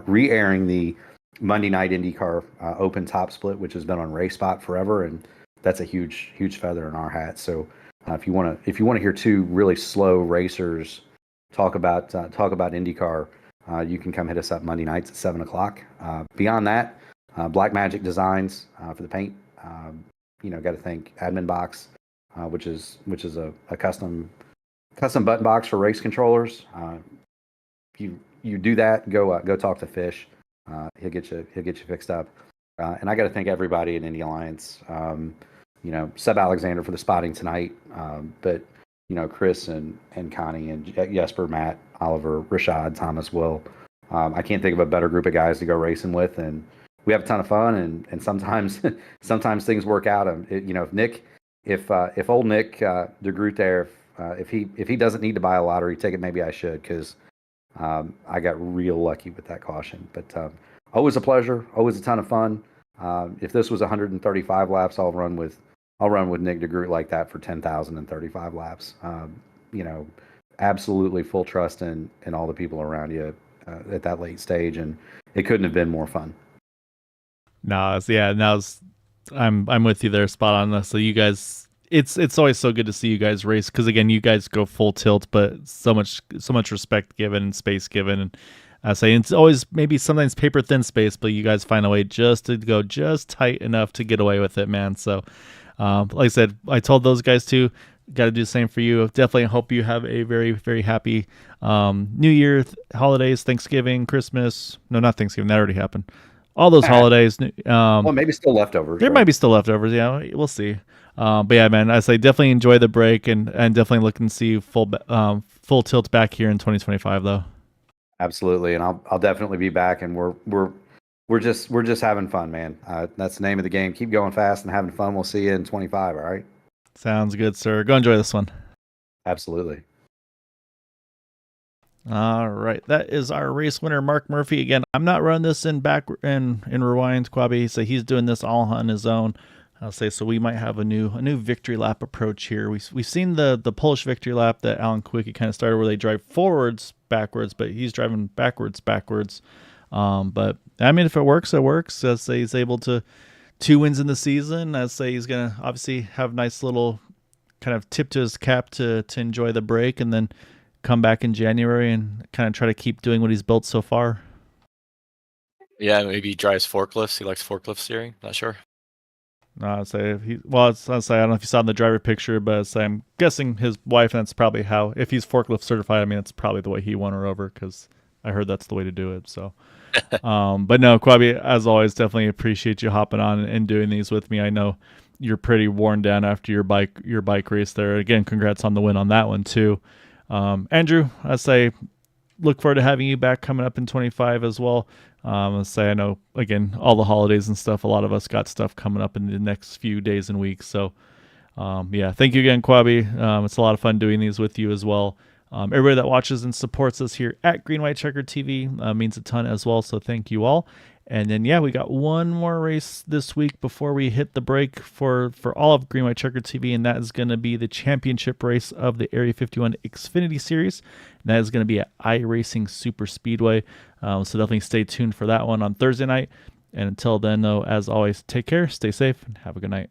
S6: re-airing the Monday night IndyCar Open Top Split, which has been on Race Spot forever, and that's a huge feather in our hat. So if you want to hear 2 really slow racers talk about IndyCar, you can come hit us up Monday nights at 7:00. Beyond that, Black Magic Designs for the paint. Got to thank Admin Box, which is a custom button box for race controllers. You do that, go talk to Fish. He'll get you fixed up. And I got to thank everybody in Indy Alliance. Seb Alexander for the spotting tonight. But Chris and Connie and Jesper, Matt, Oliver, Rashad, Thomas, Will. I can't think of a better group of guys to go racing with, and we have a ton of fun. And sometimes things work out. If old Nick DeGroot there, if he doesn't need to buy a lottery ticket, maybe I should, because I got real lucky with that caution. But always a pleasure, always a ton of fun. If this was 135 laps, I'll run with Nick DeGroot like that for 10,035 laps. absolutely full trust in all the people around you at that late stage, and it couldn't have been more fun.
S1: No, I'm with you there, spot on. So you guys, it's always so good to see you guys race because again, you guys go full tilt, but so much respect given and space given. And I say it's always maybe sometimes paper thin space, but you guys find a way just to go just tight enough to get away with it, man. So, like I said, I told those guys too. Got to do the same for you. Definitely hope you have a very, very happy New Year, holidays, Thanksgiving, Christmas. No, not Thanksgiving. That already happened. All those holidays.
S6: Well, maybe still leftovers.
S1: There
S6: right?
S1: might be still leftovers. Yeah, we'll see. But yeah, man, I say definitely enjoy the break and definitely look and see you full tilt back here in 2025 though.
S6: Absolutely, and I'll definitely be back, and we're just having fun, man. That's the name of the game. Keep going fast and having fun. We'll see you in 25. All right.
S1: Sounds good, sir. Go enjoy this one.
S6: Absolutely.
S1: All right, that is our race winner, Mark Murphy. Again, I'm not running this in rewind, Quabi. So he's doing this all on his own. I'll say so. We might have a new victory lap approach here. We've seen the Polish victory lap that Alan Quickie kind of started, where they drive forwards backwards, but he's driving backwards. But I mean, if it works, it works. I'd say he's able to 2 wins in the season. I'd say he's gonna obviously have a nice little kind of tip to his cap to enjoy the break, and then come back in January and kind of try to keep doing what he's built so far.
S2: Yeah, maybe he drives forklifts. He likes forklift steering. Not sure.
S1: No, I'd say I'd say I don't know if you saw in the driver picture, but I'd say I'm guessing his wife, and that's probably how, if he's forklift certified, I mean, that's probably the way he won her over, because I heard that's the way to do it. So, but no, Quabi, as always, definitely appreciate you hopping on and doing these with me. I know you're pretty worn down after your bike race there. Again, congrats on the win on that one too. Andrew, I say look forward to having you back coming up in 25 as well. I say I know, again, all the holidays and stuff, a lot of us got stuff coming up in the next few days and weeks. So yeah, thank you again, Quabi. It's a lot of fun doing these with you as well. Everybody that watches and supports us here at Green White Checker TV means a ton as well. So thank you all. And then, yeah, we got one more race this week before we hit the break for all of Green White Checker TV, and that is going to be the championship race of the Area 51 Xfinity Series. And that is going to be at iRacing Super Speedway. So definitely stay tuned for that one on Thursday night. And until then, though, as always, take care, stay safe, and have a good night.